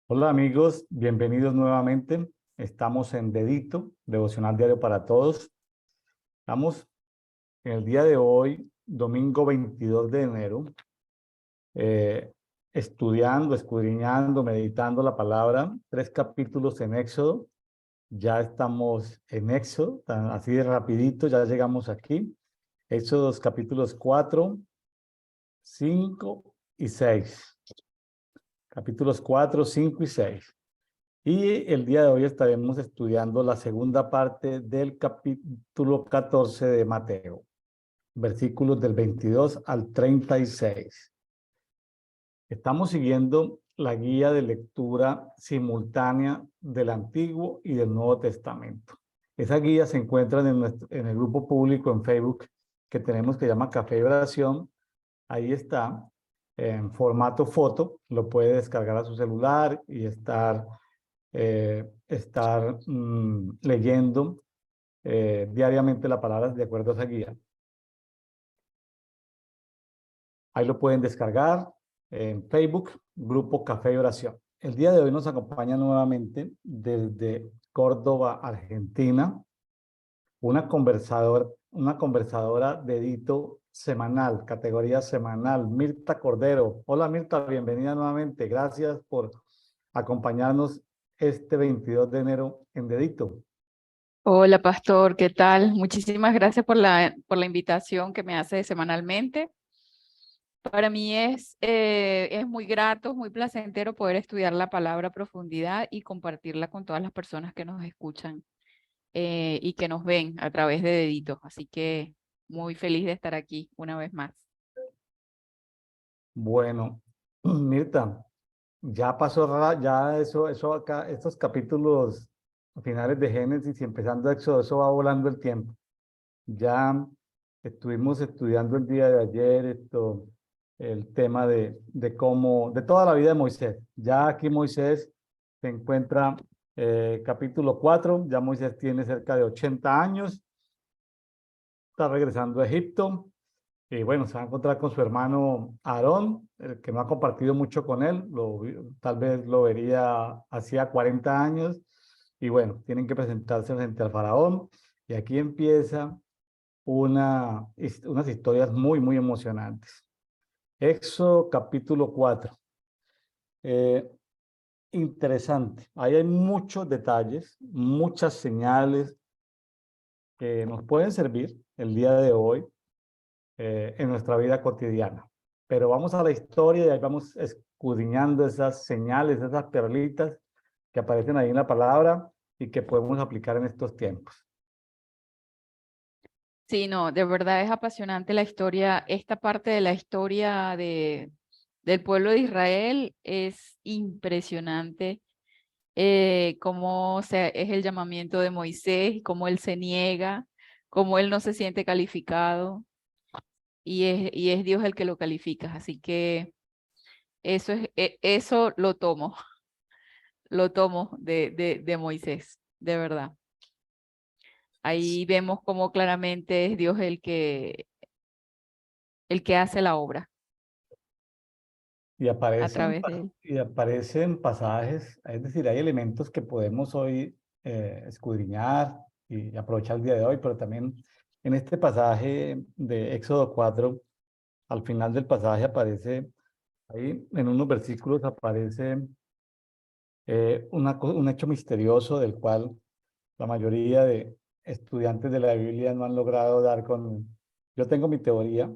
Hola amigos, bienvenidos nuevamente. Estamos en Dedito, Devocional Diario para Todos. Estamos en el día de hoy, domingo 22 de enero, estudiando, escudriñando, meditando la palabra, 3 capítulos en Éxodo. Ya estamos en Éxodo, así de rapidito, ya llegamos aquí. Éxodos capítulos 4, 5 y 6. Capítulos 4, 5 y 6. Y el día de hoy estaremos estudiando la segunda parte del capítulo 14 de Mateo, versículos del 22 al 36. Estamos siguiendo la guía de lectura simultánea del Antiguo y del Nuevo Testamento. Esa guía se encuentra en el grupo público en Facebook que tenemos, que llama Café y Oración. Ahí está, en formato foto, lo puede descargar a su celular y estar leyendo diariamente la palabra de acuerdo a esa guía. Ahí lo pueden descargar en Facebook, Grupo Café y Oración. El día de hoy nos acompaña nuevamente desde Córdoba, Argentina, una conversadora de Edito semanal, categoría semanal, Mirta Cordero. Hola Mirta, bienvenida nuevamente. Gracias por acompañarnos este 22 de enero en Dedito. Hola, pastor, ¿qué tal? Muchísimas gracias por la invitación que me hace semanalmente. Para mí es muy grato, muy placentero poder estudiar la palabra a profundidad y compartirla con todas las personas que nos escuchan y que nos ven a través de deditos. Así que muy feliz de estar aquí una vez más. Bueno, Mirta, ya pasó, ya eso acá, estos capítulos finales de Génesis y empezando Éxodo, eso va volando el tiempo. Ya estuvimos estudiando el día de ayer el tema de cómo, de toda la vida de Moisés. Ya aquí Moisés se encuentra, capítulo 4, ya Moisés tiene cerca de 80 años, está regresando a Egipto. Y bueno, se va a encontrar con su hermano Aarón, el que no ha compartido mucho con él, tal vez lo vería hacía 40 años. Y bueno, tienen que presentarse frente al faraón. Y aquí empieza unas historias muy, muy emocionantes. Éxodo capítulo 4. Eh, Interesante. Ahí hay muchos detalles, muchas señales que nos pueden servir el día de hoy en nuestra vida cotidiana. Pero vamos a la historia y ahí vamos escudriñando esas señales, esas perlitas que aparecen ahí en la palabra y que podemos aplicar en estos tiempos. Sí, no, de verdad es apasionante la historia. Esta parte de la historia del pueblo de Israel es impresionante. Es el llamamiento de Moisés, cómo él se niega, cómo él no se siente calificado y es Dios el que lo califica. Así que eso lo tomo de Moisés, de verdad. Ahí vemos cómo claramente es Dios el que hace la obra Y a aparecen, través de él. y aparecen pasajes, es decir, hay elementos que podemos hoy escudriñar y aprovechar el día de hoy, pero también en este pasaje de Éxodo 4, al final del pasaje aparece, ahí en unos versículos aparece un hecho misterioso del cual la mayoría de estudiantes de la Biblia no han logrado dar con. Yo tengo mi teoría,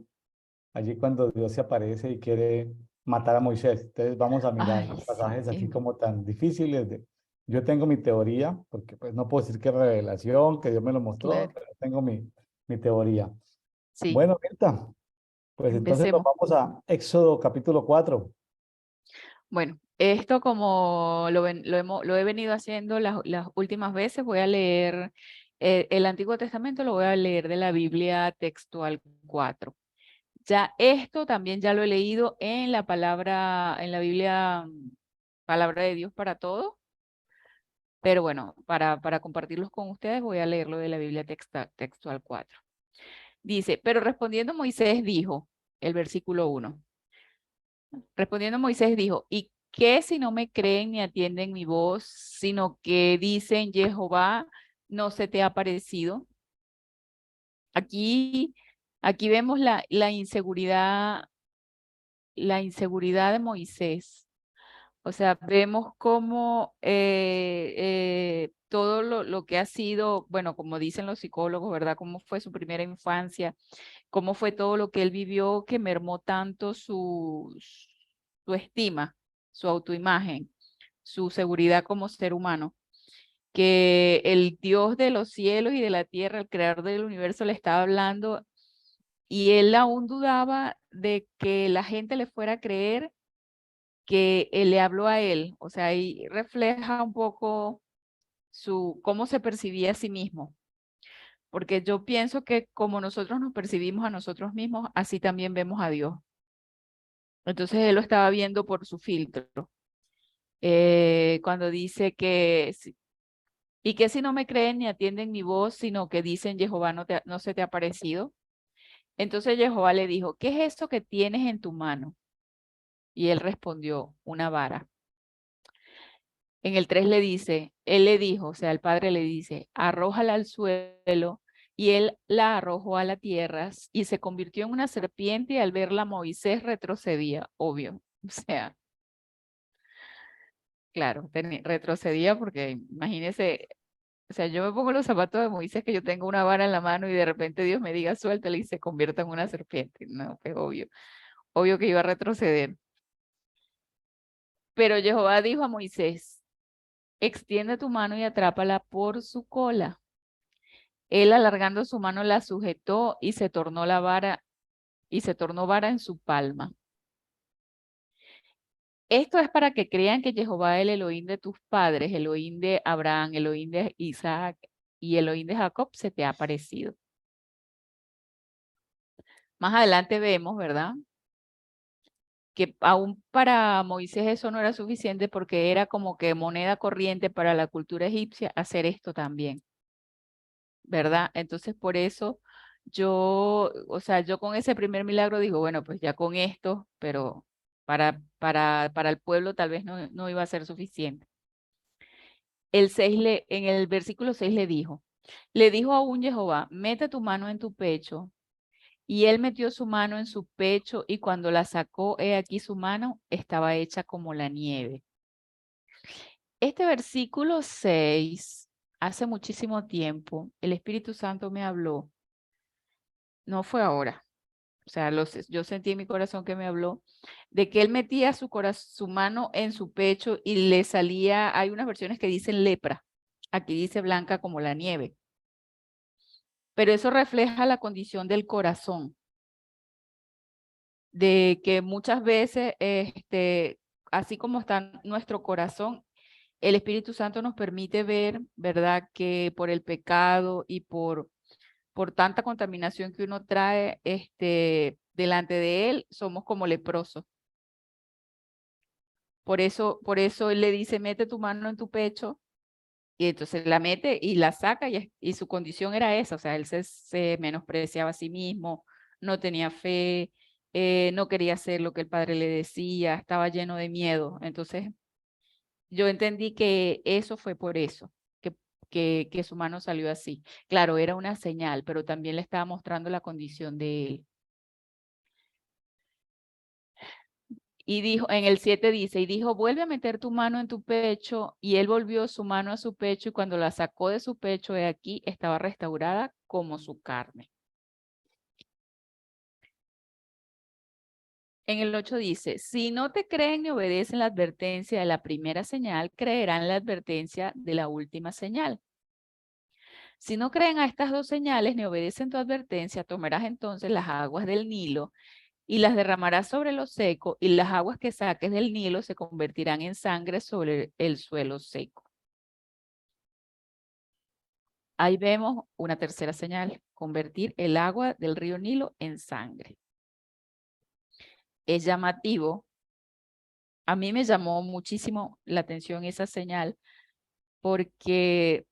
allí cuando Dios se aparece y quiere matar a Moisés. Entonces vamos a mirar Ay, sí, pasajes así como tan difíciles yo tengo mi teoría, porque pues no puedo decir que es revelación, que Dios me lo mostró, claro, pero tengo mi teoría. sí, Bueno, Mirta, pues entonces nos empecemos. vamos a Éxodo capítulo 4. Bueno, esto como lo he venido haciendo las últimas veces, voy a leer el Antiguo Testamento, lo voy a leer de la Biblia textual 4. Ya esto también ya lo he leído en en la Biblia, Palabra de Dios para Todos, pero bueno, para compartirlos con ustedes voy a leerlo de la Biblia textual 4. Dice, pero respondiendo Moisés dijo, el versículo 1. Respondiendo Moisés dijo, ¿y ¿Qué si no me creen ni atienden mi voz, sino que dicen, Jehová no se te ha parecido? Aquí, aquí vemos la inseguridad de Moisés. O sea, vemos cómo todo lo que ha sido, bueno, como dicen los psicólogos, ¿verdad? Cómo fue su primera infancia, cómo fue todo lo que él vivió que mermó tanto su estima, su autoimagen, su seguridad como ser humano, que el Dios de los cielos y de la tierra, el creador del universo, le estaba hablando y él aún dudaba de que la gente le fuera a creer que él le habló a él. O sea, ahí refleja un poco cómo se percibía a sí mismo. Porque yo pienso que como nosotros nos percibimos a nosotros mismos, así también vemos a Dios. Entonces él lo estaba viendo por su filtro. Cuando dice que, y que si no me creen ni atienden mi voz, sino que dicen, Jehová no se te ha parecido. Entonces Jehová le dijo, ¿qué es esto que tienes en tu mano? Y él respondió, una vara. En el 3 le dice, él le dijo, o sea, el padre le dice, arrójala al suelo, y él la arrojó a la tierra y se convirtió en una serpiente, y al verla Moisés retrocedía, obvio. O sea, claro, retrocedía porque imagínese, o sea, yo me pongo los zapatos de Moisés, que yo tengo una vara en la mano y de repente Dios me diga suéltala y se convierta en una serpiente. No, pues obvio que iba a retroceder. Pero Jehová dijo a Moisés, extiende tu mano y atrápala por su cola. Él alargando su mano la sujetó y se tornó vara en su palma. Esto es para que crean que Jehová, el Elohim de tus padres, Elohim de Abraham, Elohim de Isaac y Elohim de Jacob, se te ha aparecido. Más adelante vemos, ¿verdad? Que aún para Moisés eso no era suficiente, porque era como que moneda corriente para la cultura egipcia hacer esto también, ¿verdad? Entonces por eso o sea, yo con ese primer milagro digo, bueno, pues ya con esto, pero para el pueblo tal vez no iba a ser suficiente. En el versículo 6 le dijo aún Jehová, mete tu mano en tu pecho. Y él metió su mano en su pecho, y cuando la sacó, he aquí su mano estaba hecha como la nieve. Este versículo 6, hace muchísimo tiempo, el Espíritu Santo me habló, no fue ahora, o sea, yo sentí en mi corazón que me habló, de que él metía su mano en su pecho y le salía, hay unas versiones que dicen lepra, aquí dice blanca como la nieve, pero eso refleja la condición del corazón, de que muchas veces, así como está nuestro corazón, el Espíritu Santo nos permite ver, ¿verdad?, que por el pecado y por tanta contaminación que uno trae delante de él, somos como leprosos. Por eso él le dice, mete tu mano en tu pecho, y entonces la mete y la saca, y su condición era esa, o sea, él se menospreciaba a sí mismo, no tenía fe, no quería hacer lo que el padre le decía, estaba lleno de miedo. Entonces yo entendí que eso fue por eso, que su mano salió así. Claro, era una señal, pero también le estaba mostrando la condición de él. Y dijo, en el 7 dice, y dijo, vuelve a meter tu mano en tu pecho, y él volvió su mano a su pecho, y cuando la sacó de su pecho, he aquí, estaba restaurada como su carne. En el 8 dice, si no te creen ni obedecen la advertencia de la primera señal, creerán la advertencia de la última señal. Si no creen a estas dos señales ni obedecen tu advertencia, tomarás entonces las aguas del Nilo y las derramarás sobre lo seco, y las aguas que saques del Nilo se convertirán en sangre sobre el suelo seco. Ahí vemos una tercera señal, convertir el agua del río Nilo en sangre. Es llamativo. A mí me llamó muchísimo la atención esa señal porque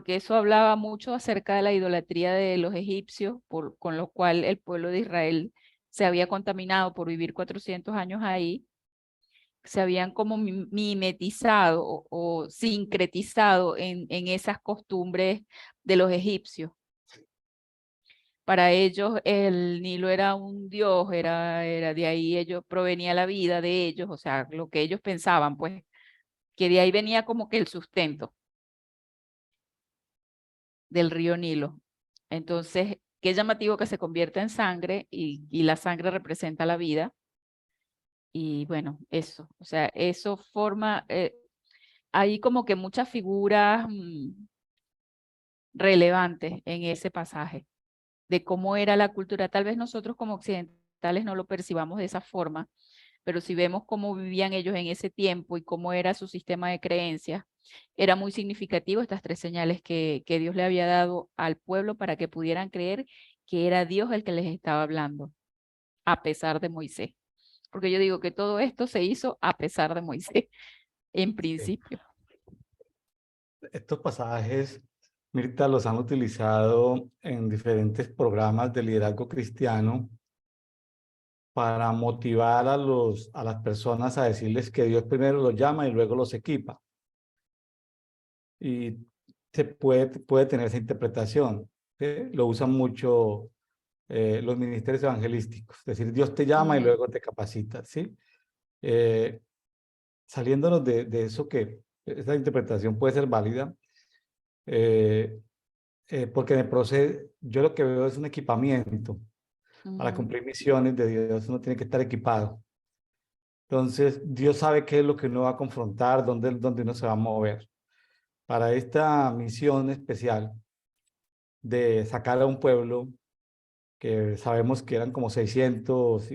eso hablaba mucho acerca de la idolatría de los egipcios, con lo cual el pueblo de Israel se había contaminado por vivir 400 años ahí. se habían como mimetizado o sincretizado en esas costumbres de los egipcios. Para ellos el Nilo era un dios, era de ahí ellos provenía la vida de ellos, o sea, lo que ellos pensaban, pues, que de ahí venía como que el sustento del río Nilo. Entonces, qué llamativo que se convierta en sangre y la sangre representa la vida. Y bueno, eso, o sea, eso forma, hay como que muchas figuras relevantes en ese pasaje de cómo era la cultura. Tal vez nosotros como occidentales no lo percibamos de esa forma, pero si vemos cómo vivían ellos en ese tiempo y cómo era su sistema de creencias, era muy significativo estas tres señales que Dios le había dado al pueblo para que pudieran creer que era Dios el que les estaba hablando, a pesar de Moisés. Porque yo digo que todo esto se hizo a pesar de Moisés, en Sí. principio. Estos pasajes, Mirta, los han utilizado en diferentes programas de liderazgo cristiano para motivar a las personas a decirles que Dios primero los llama y luego los equipa. Y se puede tener esa interpretación. ¿Sí? Lo usan mucho los ministerios evangelísticos. Es decir, Dios te llama y luego te capacita. ¿Sí? Eh, Saliéndonos de eso, que esa interpretación puede ser válida, eh, porque en el proceso yo lo que veo es un equipamiento. Para cumplir misiones de Dios uno tiene que estar equipado. Entonces, Dios sabe qué es lo que uno va a confrontar, dónde uno se va a mover. Para esta misión especial de sacar a un pueblo, que sabemos que eran como 600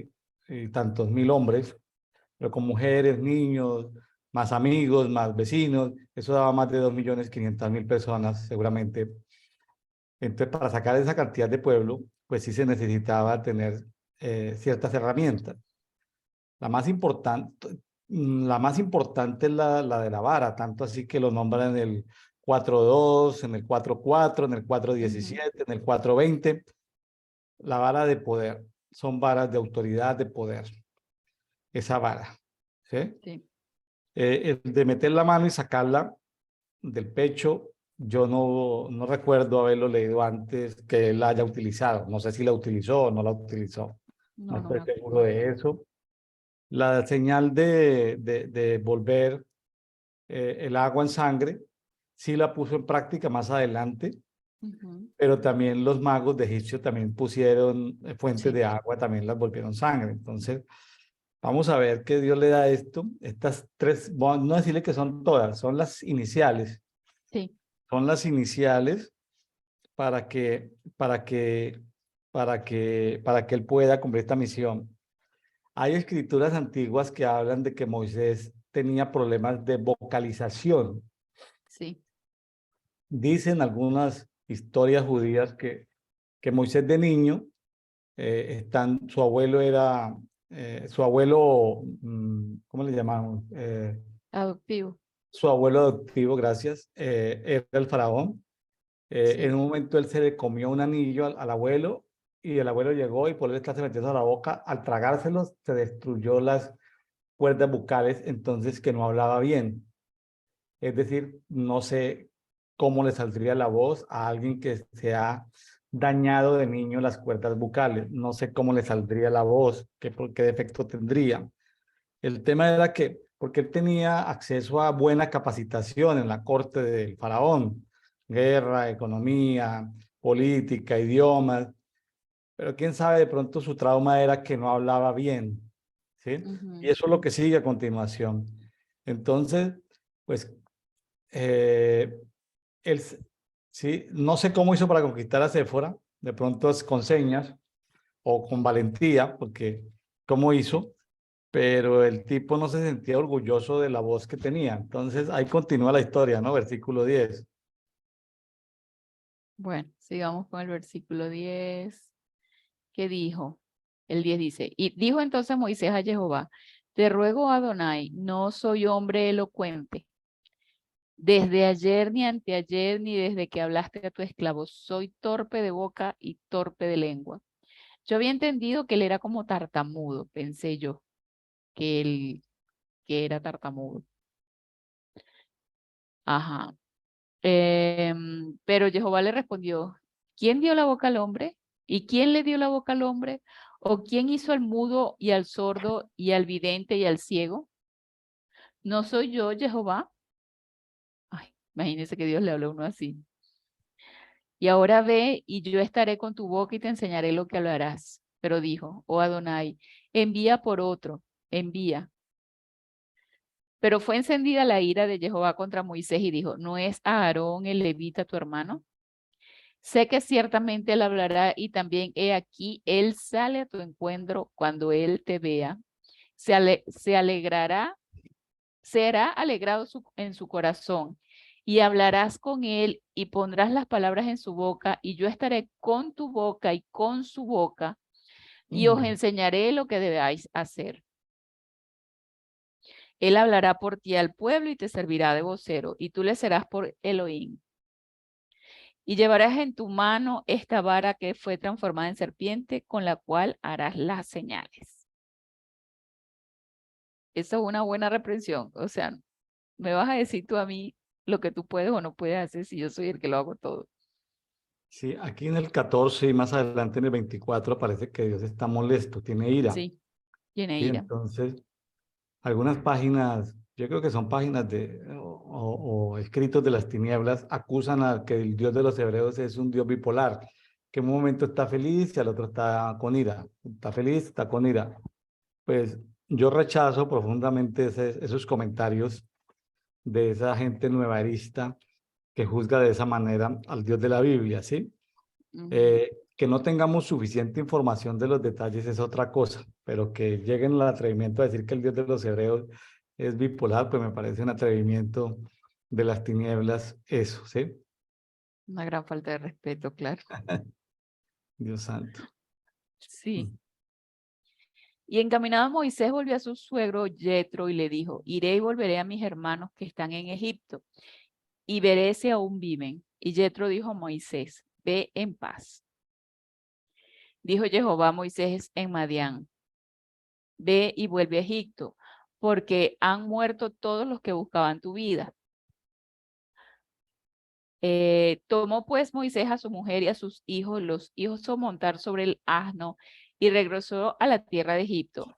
y tantos mil hombres, pero con mujeres, niños, más amigos, más vecinos, eso daba más de 2.500.000 personas seguramente. Entonces, para sacar esa cantidad de pueblo, pues sí se necesitaba tener ciertas herramientas. La más importante, la más importante es la de la vara, tanto así que lo nombran en el 4.2, en el 4.4, en el 4.17, en el 4.20. La vara de poder, son varas de autoridad, de poder, esa vara. ¿Sí? Sí. El de meter la mano y sacarla del pecho, yo no recuerdo haberlo leído antes que él la haya utilizado. No sé si la utilizó o no la utilizó. No No, no estoy me seguro acuerdo. de eso. La señal de volver el agua en sangre, sí la puso en práctica más adelante, pero también los magos de Egipcio también pusieron fuentes Sí, de agua, también las volvieron sangre. Entonces, vamos a ver qué Dios le da esto. Estas tres, bueno, no decirle que son todas, sí. son las iniciales para que él pueda cumplir esta misión. Hay escrituras antiguas que hablan de que Moisés tenía problemas de vocalización. Sí. Dicen algunas historias judías que Moisés de niño, su abuelo, ¿cómo le llamamos? Adoptivo. Su abuelo adoptivo, gracias, era el faraón. En Sí. un momento él se le comió un anillo al abuelo y el abuelo llegó y por él estarse metiendo a la boca, al tragárselos se destruyó las cuerdas bucales, entonces que no hablaba bien. Es decir, no sé cómo le saldría la voz a alguien que se ha dañado de niño las cuerdas bucales. No sé cómo le saldría la voz, qué defecto tendría. El tema era que, porque él tenía acceso a buena capacitación en la corte del faraón, guerra, economía, política, idiomas, pero quién sabe, de pronto su trauma era que no hablaba bien, ¿sí? Y eso es lo que sigue a continuación. Entonces, pues eh, él, sí, no sé cómo hizo para conquistar a Séfora, de pronto es con señas o con valentía, porque cómo hizo, pero el tipo no se sentía orgulloso de la voz que tenía. Entonces ahí continúa la historia, ¿no? Versículo 10. Bueno, sigamos con el versículo 10. ¿Qué dijo? El 10 dice, y dijo entonces Moisés a Jehová, te ruego, Adonai, no soy hombre elocuente. Desde ayer ni anteayer ni desde que hablaste a tu esclavo, soy torpe de boca y torpe de lengua. Yo había entendido que él era como tartamudo, pensé yo, que él que era tartamudo. Ajá. Pero Jehová le respondió, ¿quién dio la boca al hombre? ¿Y quién le dio la boca al hombre? ¿O quién hizo al mudo y al sordo y al vidente y al ciego? ¿No soy yo, Jehová? Ay, imagínese que Dios le habló a uno así. Y ahora ve y yo estaré con tu boca y te enseñaré lo que hablarás. Pero dijo, oh Adonai, envía por otro, envía. Pero fue encendida la ira de Jehová contra Moisés y dijo, ¿no es Aarón el levita tu hermano? Sé que ciertamente él hablará y también he aquí, él sale a tu encuentro cuando él te vea. Se alegrará, será alegrado en su corazón y hablarás con él y pondrás las palabras en su boca y yo estaré con tu boca y con su boca y os enseñaré lo que debáis hacer. Él hablará por ti al pueblo y te servirá de vocero y tú le serás por Elohim. Y llevarás en tu mano esta vara que fue transformada en serpiente, con la cual harás las señales. Eso es una buena reprensión. O sea, me vas a decir tú a mí lo que tú puedes o no puedes hacer si yo soy el que lo hago todo. Sí, aquí en el 14 y más adelante en el 24 aparece que Dios está molesto, tiene ira. Sí, tiene Sí, ira. entonces, algunas páginas, yo creo que son páginas o escritos de las tinieblas, acusan a que el Dios de los hebreos es un Dios bipolar, que en un momento está feliz y al otro está con ira. Está feliz, está con ira. Pues yo rechazo profundamente esos comentarios de esa gente nuevarista que juzga de esa manera al Dios de la Biblia, ¿sí? Que no tengamos suficiente información de los detalles es otra cosa, pero que lleguen al atrevimiento a decir que el Dios de los hebreos es bipolar, pues me parece un atrevimiento de las tinieblas, eso, ¿sí? Una gran falta de respeto, claro. Dios santo. Sí. Y encaminado Moisés volvió a su suegro Yetro y le dijo, iré y volveré a mis hermanos que están en Egipto y veré si aún viven. Y Yetro dijo a Moisés, ve en paz. Dijo Jehová a Moisés en Madián, ve y vuelve a Egipto, porque han muerto todos los que buscaban tu vida. Tomó pues Moisés a su mujer y a sus hijos, los hizo montar sobre el asno y regresó a la tierra de Egipto.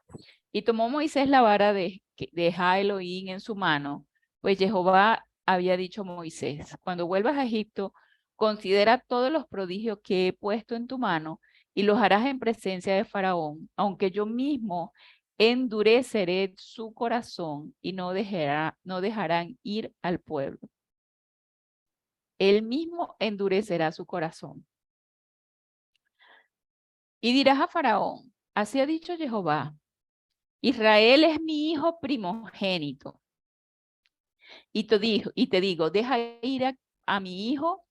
Y tomó Moisés la vara de Elohim en su mano, pues Jehová había dicho a Moisés, cuando vuelvas a Egipto, considera todos los prodigios que he puesto en tu mano y los harás en presencia de Faraón, aunque yo mismo endureceré su corazón y no dejarán ir al pueblo. Él mismo endurecerá su corazón. Y dirás a Faraón, así ha dicho Jehová, Israel es mi hijo primogénito. Y te digo, deja ir a mi hijo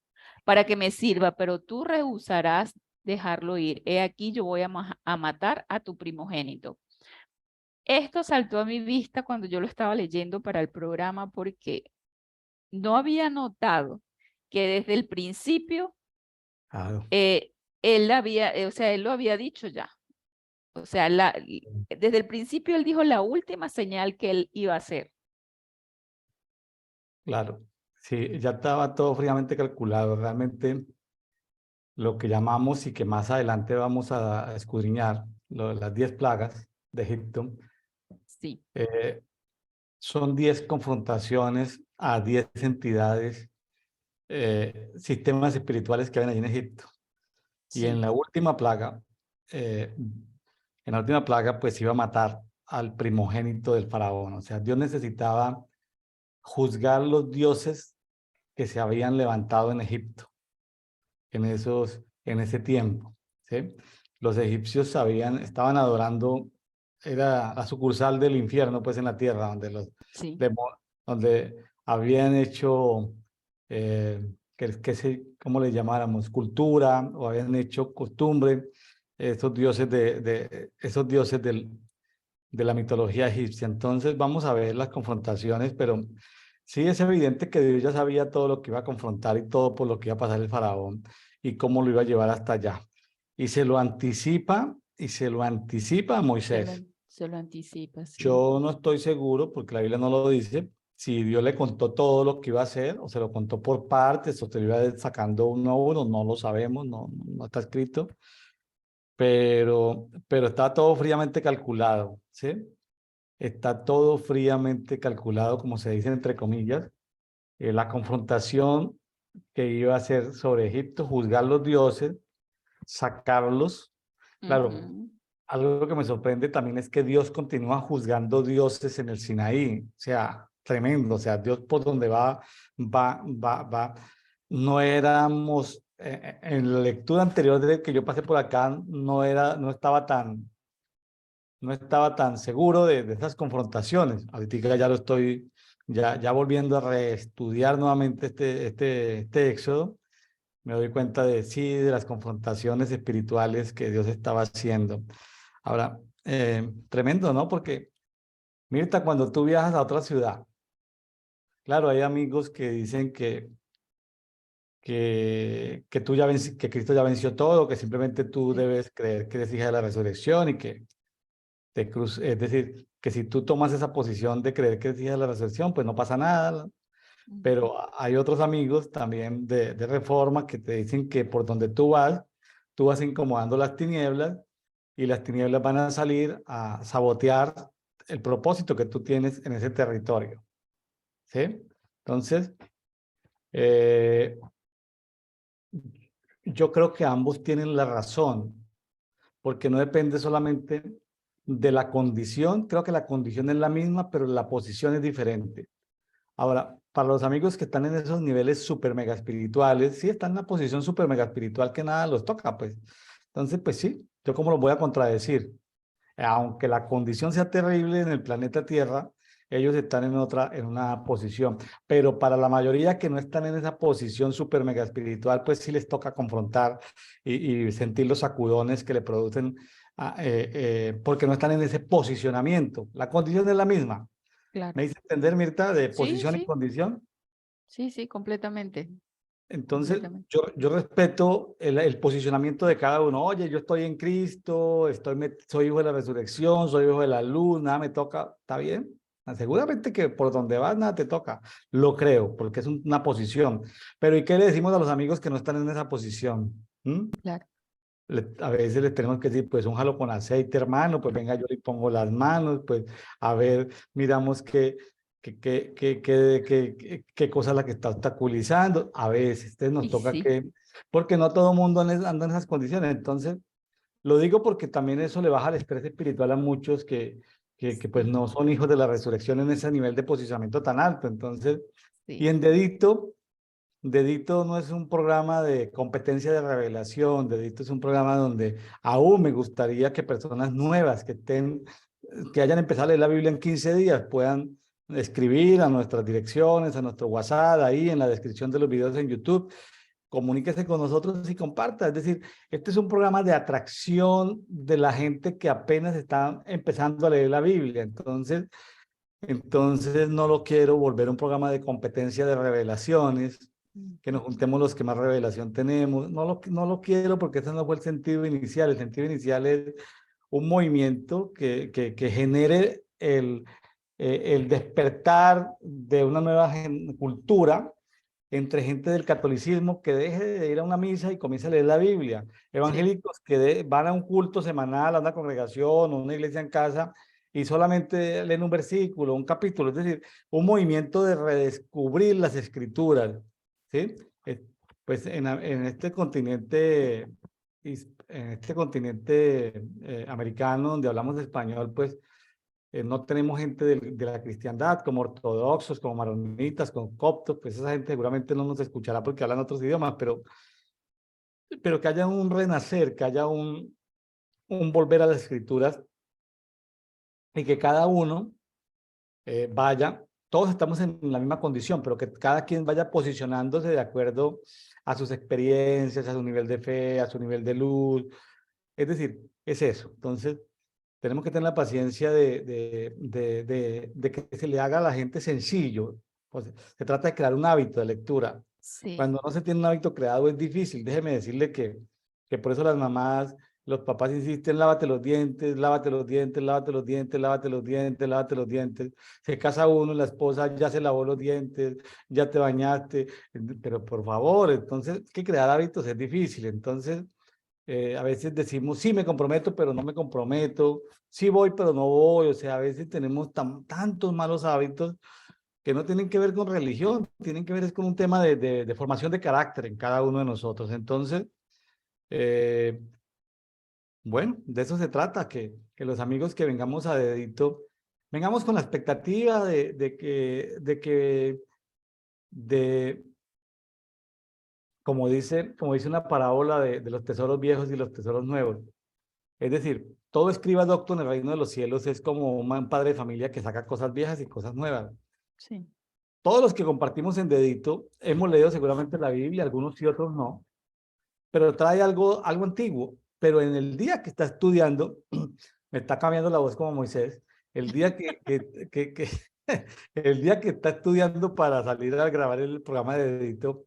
para que me sirva, pero tú rehusarás dejarlo ir. He aquí yo voy a matar a tu primogénito. Esto saltó a mi vista cuando yo lo estaba leyendo para el programa porque no había notado que desde el principio Claro. él lo había dicho ya. O sea, desde el principio él dijo la última señal que él iba a hacer. Claro, sí, ya estaba todo fríamente calculado. Realmente lo que llamamos y que más adelante vamos a escudriñar, las 10 plagas de Egipto, Sí, son 10 confrontaciones a 10 entidades, sistemas espirituales que ven allí en Egipto. Y sí, en la última plaga, pues iba a matar al primogénito del faraón. O sea, Dios necesitaba juzgar los dioses que se habían levantado en Egipto en ese tiempo, ¿sí? Los egipcios estaban adorando, era la sucursal del infierno, pues en la tierra, sí. donde habían hecho, ¿cómo le llamáramos? Cultura, o habían hecho costumbre, esos dioses de la mitología egipcia. Entonces vamos a ver las confrontaciones, pero sí es evidente que Dios ya sabía todo lo que iba a confrontar y todo por lo que iba a pasar el faraón y cómo lo iba a llevar hasta allá. Y se lo anticipa a Moisés. Se lo anticipa, sí. Yo no estoy seguro, porque la Biblia no lo dice, si Dios le contó todo lo que iba a hacer, o se lo contó por partes, o se lo iba sacando uno a uno, no lo sabemos, no está escrito, pero está todo fríamente calculado, ¿sí? Está todo fríamente calculado, como se dice entre comillas. La confrontación que iba a hacer sobre Egipto, juzgar los dioses, sacarlos. Claro, Ujú. algo que me sorprende también es que Dios continúa juzgando dioses en el Sinaí. O sea, tremendo. O sea, Dios por donde va. No éramos, en la lectura anterior de que yo pasé por acá, no estaba tan seguro de esas confrontaciones. Ahorita ya lo estoy, ya volviendo a reestudiar nuevamente este Éxodo, me doy cuenta de sí, de las confrontaciones espirituales que Dios estaba haciendo. Ahora, tremendo, ¿no? Porque, Mirta, cuando tú viajas a otra ciudad, claro, hay amigos que dicen que tú que Cristo ya venció todo, que simplemente tú Sí. debes creer que eres hija de la resurrección y que es decir, que si tú tomas esa posición de creer que eres hija de la resurrección, pues no pasa nada. Ujú. Pero hay otros amigos también de Reforma que te dicen que por donde tú vas incomodando las tinieblas y las tinieblas van a salir a sabotear el propósito que tú tienes en ese territorio. ¿Sí? Entonces, eh, yo creo que ambos tienen la razón, porque no depende solamente de la condición, creo que la condición es la misma, pero la posición es diferente. Ahora, para los amigos que están en esos niveles super mega espirituales, sí están en una posición super mega espiritual que nada los toca, pues. Entonces, pues sí, yo cómo los voy a contradecir. Aunque la condición sea terrible en el planeta Tierra, ellos están en una posición. Pero para la mayoría que no están en esa posición super mega espiritual, pues sí les toca confrontar y sentir los sacudones que le producen, porque no están en ese posicionamiento. La condición es la misma. Claro. ¿Me hice entender, Mirta, de Sí, posición y sí, condición? sí, sí, completamente, Entonces, completamente. yo respeto el posicionamiento de cada uno. Oye, yo estoy en Cristo, soy hijo de la resurrección, soy hijo de la luz, nada me toca. ¿Está bien? Seguramente que por donde vas nada te toca. Lo creo, porque es una posición. Pero ¿y qué le decimos a los amigos que no están en esa posición? ¿Mm? Claro. A veces les tenemos que decir, pues un jalo con aceite, hermano, pues venga, yo le pongo las manos, pues a ver, miramos qué cosa es la que está obstaculizando. A veces nos Y toca sí, porque no todo el mundo anda en esas condiciones. Entonces, lo digo porque también eso le baja el estrés espiritual a muchos que pues sí, no son hijos de la resurrección en ese nivel de posicionamiento tan alto. Entonces, y sí. en Dedito no es un programa de competencia de revelación, Dedito es un programa donde aún me gustaría que personas nuevas que hayan empezado a leer la Biblia en 15 días puedan escribir a nuestras direcciones, a nuestro WhatsApp, ahí en la descripción de los videos en YouTube, comuníquese con nosotros y comparta. Es decir, este es un programa de atracción de la gente que apenas está empezando a leer la Biblia. Entonces no lo quiero volver un programa de competencia de revelaciones, que nos Ujú. juntemos los que más revelación tenemos. No lo quiero porque ese no fue el sentido inicial. El sentido inicial es un movimiento que genere el despertar de una nueva cultura entre gente del catolicismo que deje de ir a una misa y comience a leer la Biblia. Sí, Evangélicos que van a un culto semanal, a una congregación o una iglesia en casa y solamente leen un versículo, un capítulo. Es decir, un movimiento de redescubrir las escrituras. ¿Sí? Pues en este continente, americano donde hablamos español, pues no tenemos gente de la cristiandad, como ortodoxos, como maronitas, como coptos, pues esa gente seguramente no nos escuchará porque hablan otros idiomas, pero que haya un renacer, que haya un volver a las escrituras y que cada uno todos estamos en la misma condición, pero que cada quien vaya posicionándose de acuerdo a sus experiencias, a su nivel de fe, a su nivel de luz. Es decir, es eso. Entonces, tenemos que tener la paciencia de que se le haga a la gente sencillo. Pues, se trata de crear un hábito de lectura. sí, Cuando no se tiene un hábito creado es difícil. Déjeme decirle que por eso las mamás los papás insisten, lávate los dientes, lávate los dientes, lávate los dientes, lávate los dientes, lávate los dientes. Se casa uno, la esposa ya se lavó los dientes, ya te bañaste, pero por favor, entonces, que crear hábitos es difícil. Entonces, a veces decimos, sí me comprometo, pero no me comprometo, sí voy, pero no voy. O sea, a veces tenemos tantos malos hábitos que no tienen que ver con religión, tienen que ver es con un tema de formación de carácter en cada uno de nosotros. Entonces, eh, bueno, de eso se trata, que los amigos que vengamos a Dedito, vengamos con la expectativa de, como dice una parábola de los tesoros viejos y los tesoros nuevos. Es decir, todo escriba docto en el reino de los cielos es como un padre de familia que saca cosas viejas y cosas nuevas. Sí, Todos los que compartimos en Dedito hemos leído seguramente la Biblia, algunos y otros no, pero trae algo antiguo. Pero en el día que está estudiando, me está cambiando la voz como Moisés, el día el día que está estudiando para salir a grabar el programa de Dedito,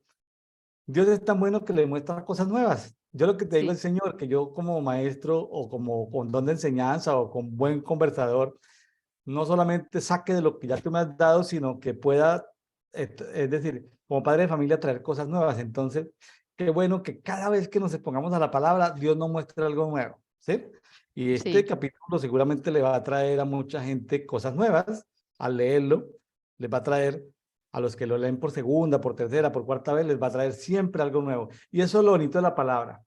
Dios es tan bueno que le muestra cosas nuevas. Yo lo que te digo sí, es, Señor, que yo como maestro o como con don de enseñanza o con buen conversador, no solamente saque de lo que ya tú me has dado, sino que pueda, es decir, como padre de familia, traer cosas nuevas. Entonces, qué bueno que cada vez que nos expongamos a la palabra, Dios nos muestre algo nuevo, ¿sí? Y este sí, capítulo seguramente le va a traer a mucha gente cosas nuevas al leerlo, les va a traer a los que lo leen por segunda, por tercera, por cuarta vez, les va a traer siempre algo nuevo. Y eso es lo bonito de la palabra.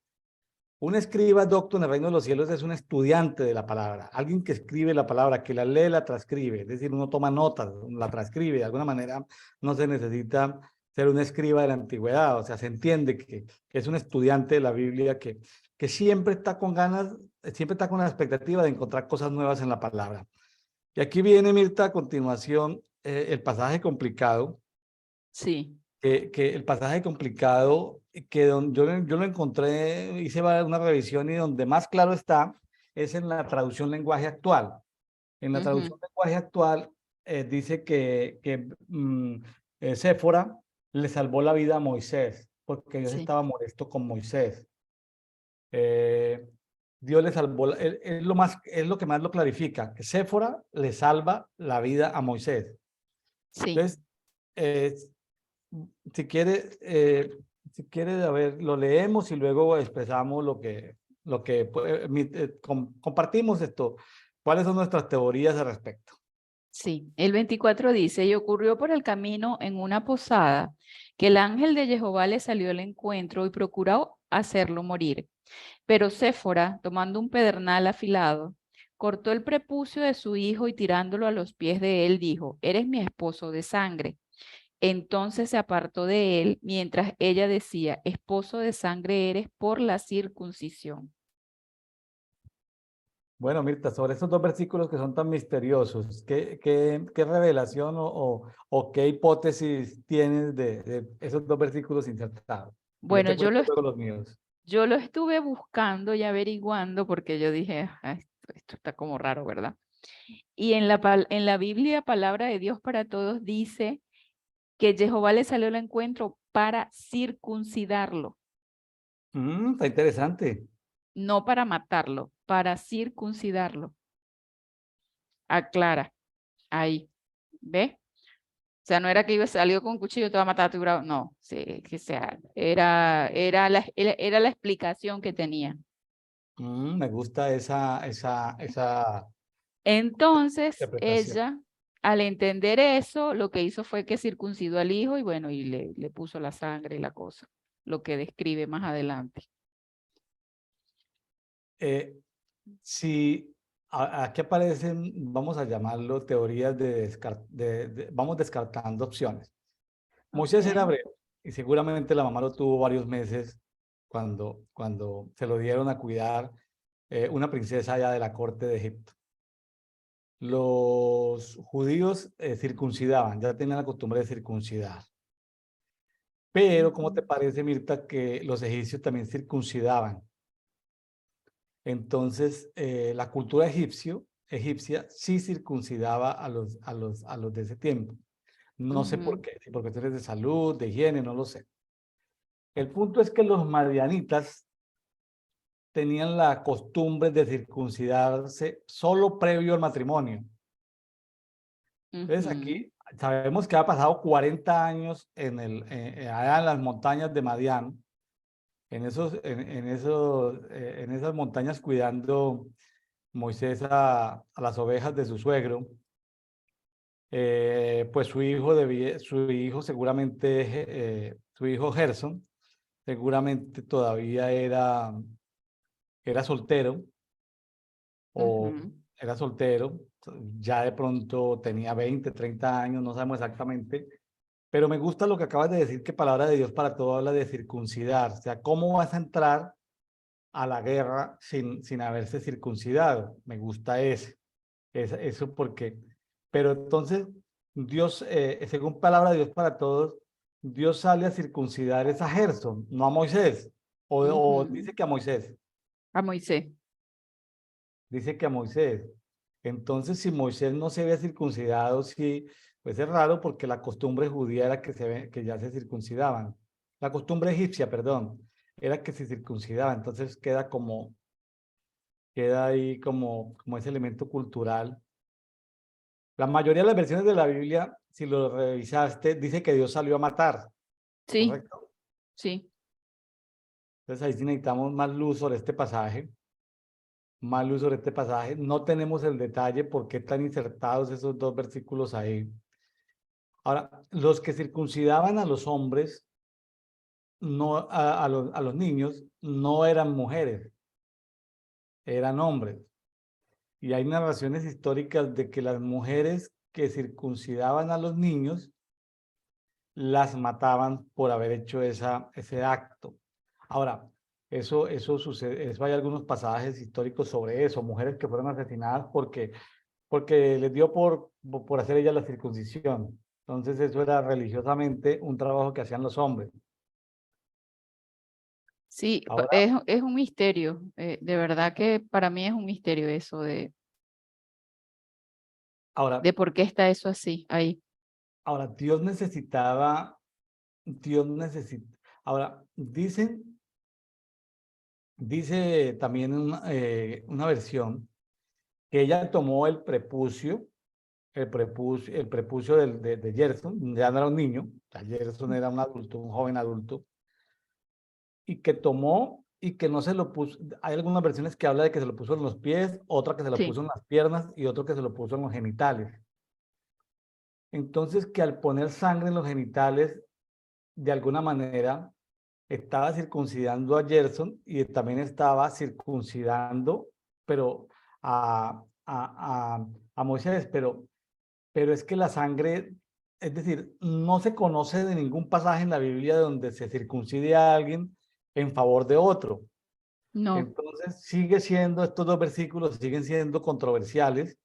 Un escriba docto en el reino de los cielos es un estudiante de la palabra, alguien que escribe la palabra, que la lee, la transcribe, es decir, uno toma notas, la transcribe, de alguna manera no se necesita ser un escriba de la antigüedad, o sea, se entiende que es un estudiante de la Biblia que siempre está con ganas, siempre está con la expectativa de encontrar cosas nuevas en la palabra. Y aquí viene, Mirta, a continuación, el pasaje complicado, sí. que el pasaje complicado, yo lo encontré, hice una revisión y donde más claro está es en la traducción lenguaje actual. En la Ujú, traducción lenguaje actual dice Séfora le salvó la vida a Moisés porque Dios sí, estaba molesto con Moisés. Eh, Dios le salvó, es lo que más lo clarifica, que Séfora le salva la vida a Moisés. sí. Entonces, eh, si quiere, a ver, lo leemos y luego expresamos compartimos esto. ¿Cuáles son nuestras teorías al respecto? Sí, el 24 dice, y ocurrió por el camino en una posada que el ángel de Jehová le salió al encuentro y procuró hacerlo morir. Pero Séfora, tomando un pedernal afilado, cortó el prepucio de su hijo y tirándolo a los pies de él, dijo, eres mi esposo de sangre. Entonces se apartó de él mientras ella decía, esposo de sangre eres por la circuncisión. Bueno, Mirta, sobre esos dos versículos que son tan misteriosos, ¿qué revelación o qué hipótesis tienes de esos dos versículos insertados? Yo Bueno, te cuento luego los míos. yo lo estuve buscando y averiguando porque yo dije, "Ah, esto está como raro, ¿verdad?" Y en la Biblia, Palabra de Dios para Todos dice que Jehová le salió al encuentro para circuncidarlo, Está interesante. no para matarlo, para circuncidarlo. Aclara, ahí, ¿ve? O sea, no era que iba salió con un cuchillo, te va a matar a tu bravo. No, sí, que sea, era la explicación que tenía. Me gusta esa Entonces, interpretación. ella, al entender eso, lo que hizo fue que circuncidó al hijo y bueno, y le puso la sangre y la cosa, lo que describe más adelante. Eh, si aquí aparecen, vamos a llamarlo teorías vamos descartando opciones. Moisés era Ok. hebreo y seguramente la mamá lo tuvo varios meses cuando se lo dieron a cuidar una princesa allá de la corte de Egipto. Los judíos circuncidaban, ya tenían la costumbre de circuncidar. Pero, ¿cómo te Ujú, parece, Mirta, que los egipcios también circuncidaban? Entonces, la cultura egipcia sí circuncidaba a los de ese tiempo. No sé por ujú, qué, si por cuestiones de salud, de higiene, no lo sé. El punto es que los madianitas tenían la costumbre de circuncidarse solo previo al matrimonio. Entonces Ujú, aquí sabemos que ha pasado 40 años allá en las montañas de Madián, en esas montañas cuidando Moisés a las ovejas de su suegro. Pues su hijo seguramente, su hijo Gerson, seguramente todavía era soltero o ujú. era soltero, ya de pronto tenía 20, 30 años, no sabemos exactamente, pero me gusta lo que acabas de decir, que palabra de Dios para todo habla de circuncidar, o sea, ¿cómo vas a entrar a la guerra sin haberse circuncidado? Me gusta eso porque, pero entonces Dios, según palabra de Dios para todos, Dios sale a circuncidar es a Gerson, no a Moisés, o Ujú. dice que a Moisés. A Moisés. Dice que a Moisés. Entonces, si Moisés no se había circuncidado, sí, pues es raro porque la costumbre judía era que ya se circuncidaban. La costumbre egipcia, perdón, era que se circuncidaba. Entonces queda ahí como ese elemento cultural. La mayoría de las versiones de la Biblia, si lo revisaste, dice que Dios salió a matar, Sí, ¿correcto? sí. Entonces ahí sí necesitamos más luz sobre este pasaje. Más luz sobre este pasaje. No tenemos el detalle por qué están insertados esos dos versículos ahí. Ahora, los que circuncidaban a los hombres, no a los niños, no eran mujeres, eran hombres. Y hay narraciones históricas de que las mujeres que circuncidaban a los niños las mataban por haber hecho ese acto. Ahora, eso sucede, hay algunos pasajes históricos sobre eso, mujeres que fueron asesinadas porque les dio por hacer ella la circuncisión. Entonces eso era religiosamente un trabajo que hacían los hombres. Sí, Ahora, es un misterio. De verdad que para mí es un misterio eso ahora, de por qué está eso así ahí. ahora, Dios necesita, ahora, dice también una versión que ella tomó el prepucio de Gerson, ya no era un niño, o sea, Gerson era un adulto, un joven adulto, y que tomó y que no se lo puso. Hay algunas versiones que habla de que se lo puso en los pies, otra que se lo Sí, puso en las piernas y otro que se lo puso en los genitales. Entonces, que al poner sangre en los genitales, de alguna manera, estaba circuncidando a Gerson y también estaba circuncidando, pero a Moisés, pero es que la sangre, es decir, no se conoce de ningún pasaje en la Biblia donde se circuncide a alguien en favor de otro. no, Entonces, estos dos versículos siguen siendo controversiales,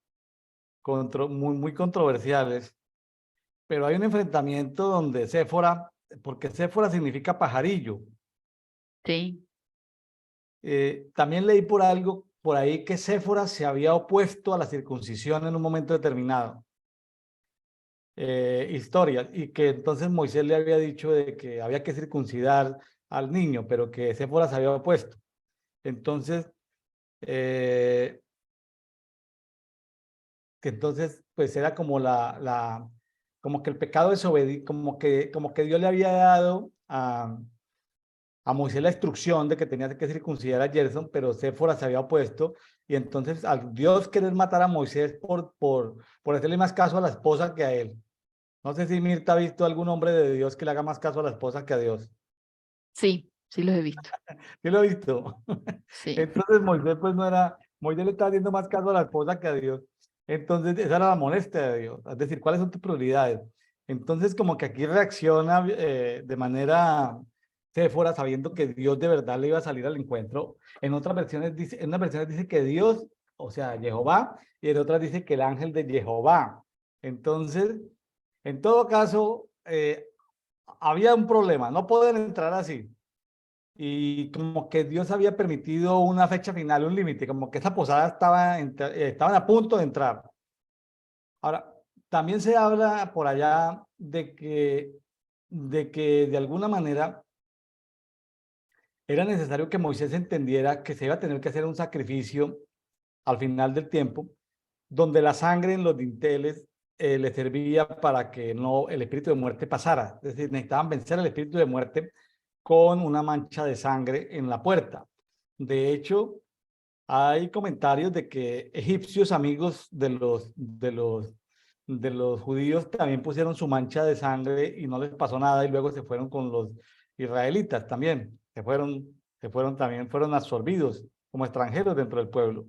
muy controversiales, pero hay un enfrentamiento donde Séfora, porque Séfora significa pajarillo. sí, También leí por ahí que Séfora se había opuesto a la circuncisión en un momento determinado. Historia, y que entonces Moisés le había dicho de que había que circuncidar al niño, pero que Séfora se había opuesto. Entonces, eh, que entonces pues era como que el pecado desobediente, como que Dios le había dado a Moisés la instrucción de que tenía que circuncidar a Gerson, pero Séfora se había opuesto, y entonces al Dios querer matar a Moisés por hacerle más caso a la esposa que a él. No sé si Mirta ha visto algún hombre de Dios que le haga más caso a la esposa que a Dios. sí, sí los he visto. ¿Sí lo he visto? Sí, Entonces Moisés pues no era, Moisés le estaba haciendo más caso a la esposa que a Dios. Entonces esa era la molestia de Dios, es decir, ¿cuáles son tus prioridades? Entonces como que aquí reacciona de manera Séfora sabiendo que Dios de verdad le iba a salir al encuentro. En unas versiones dice que Dios, o sea, Jehová, y en otras dice que el ángel de Jehová. Entonces, en todo caso, había un problema, no pueden entrar así y como que Dios había permitido una fecha final, un límite, como que esa posada estaban a punto de entrar. Ahora, también se habla por allá de que de alguna manera era necesario que Moisés entendiera que se iba a tener que hacer un sacrificio al final del tiempo, donde la sangre en los dinteles le servía para que no el espíritu de muerte pasara. Es decir, necesitaban vencer el espíritu de muerte con una mancha de sangre en la puerta. De hecho, hay comentarios de que egipcios amigos de los judíos también pusieron su mancha de sangre y no les pasó nada y luego se fueron con los israelitas también. También fueron absorbidos como extranjeros dentro del pueblo.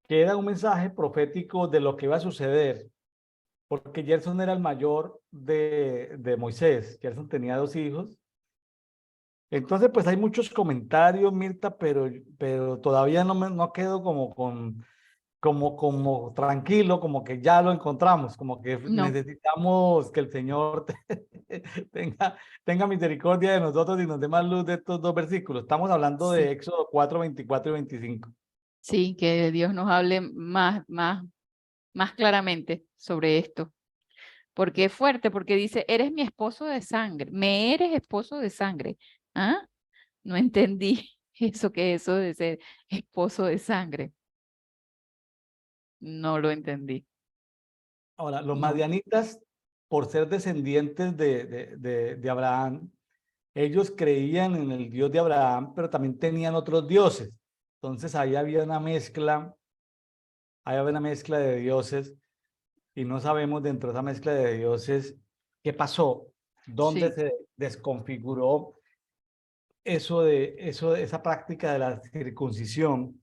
Que era un mensaje profético de lo que iba a suceder, porque Gerson era el mayor de Moisés. Gerson tenía 2 hijos. Entonces, pues hay muchos comentarios, Mirta, pero todavía no quedo como tranquilo, como que ya lo encontramos, como que No, necesitamos que el Señor tenga misericordia de nosotros y nos dé más luz de estos 2 versículos. Estamos hablando de sí, Éxodo 4, 24 y 25. sí, que Dios nos hable más claramente sobre esto. Porque es fuerte, porque dice, eres mi esposo de sangre, me eres esposo de sangre. ¿Ah? No entendí eso de ser esposo de sangre. No lo entendí. Ahora, los No. madianitas, por ser descendientes de Abraham, ellos creían en el Dios de Abraham, pero también tenían otros dioses. Entonces ahí había una mezcla de dioses y no sabemos dentro de esa mezcla de dioses qué pasó, dónde Sí, se desconfiguró esa práctica de la circuncisión,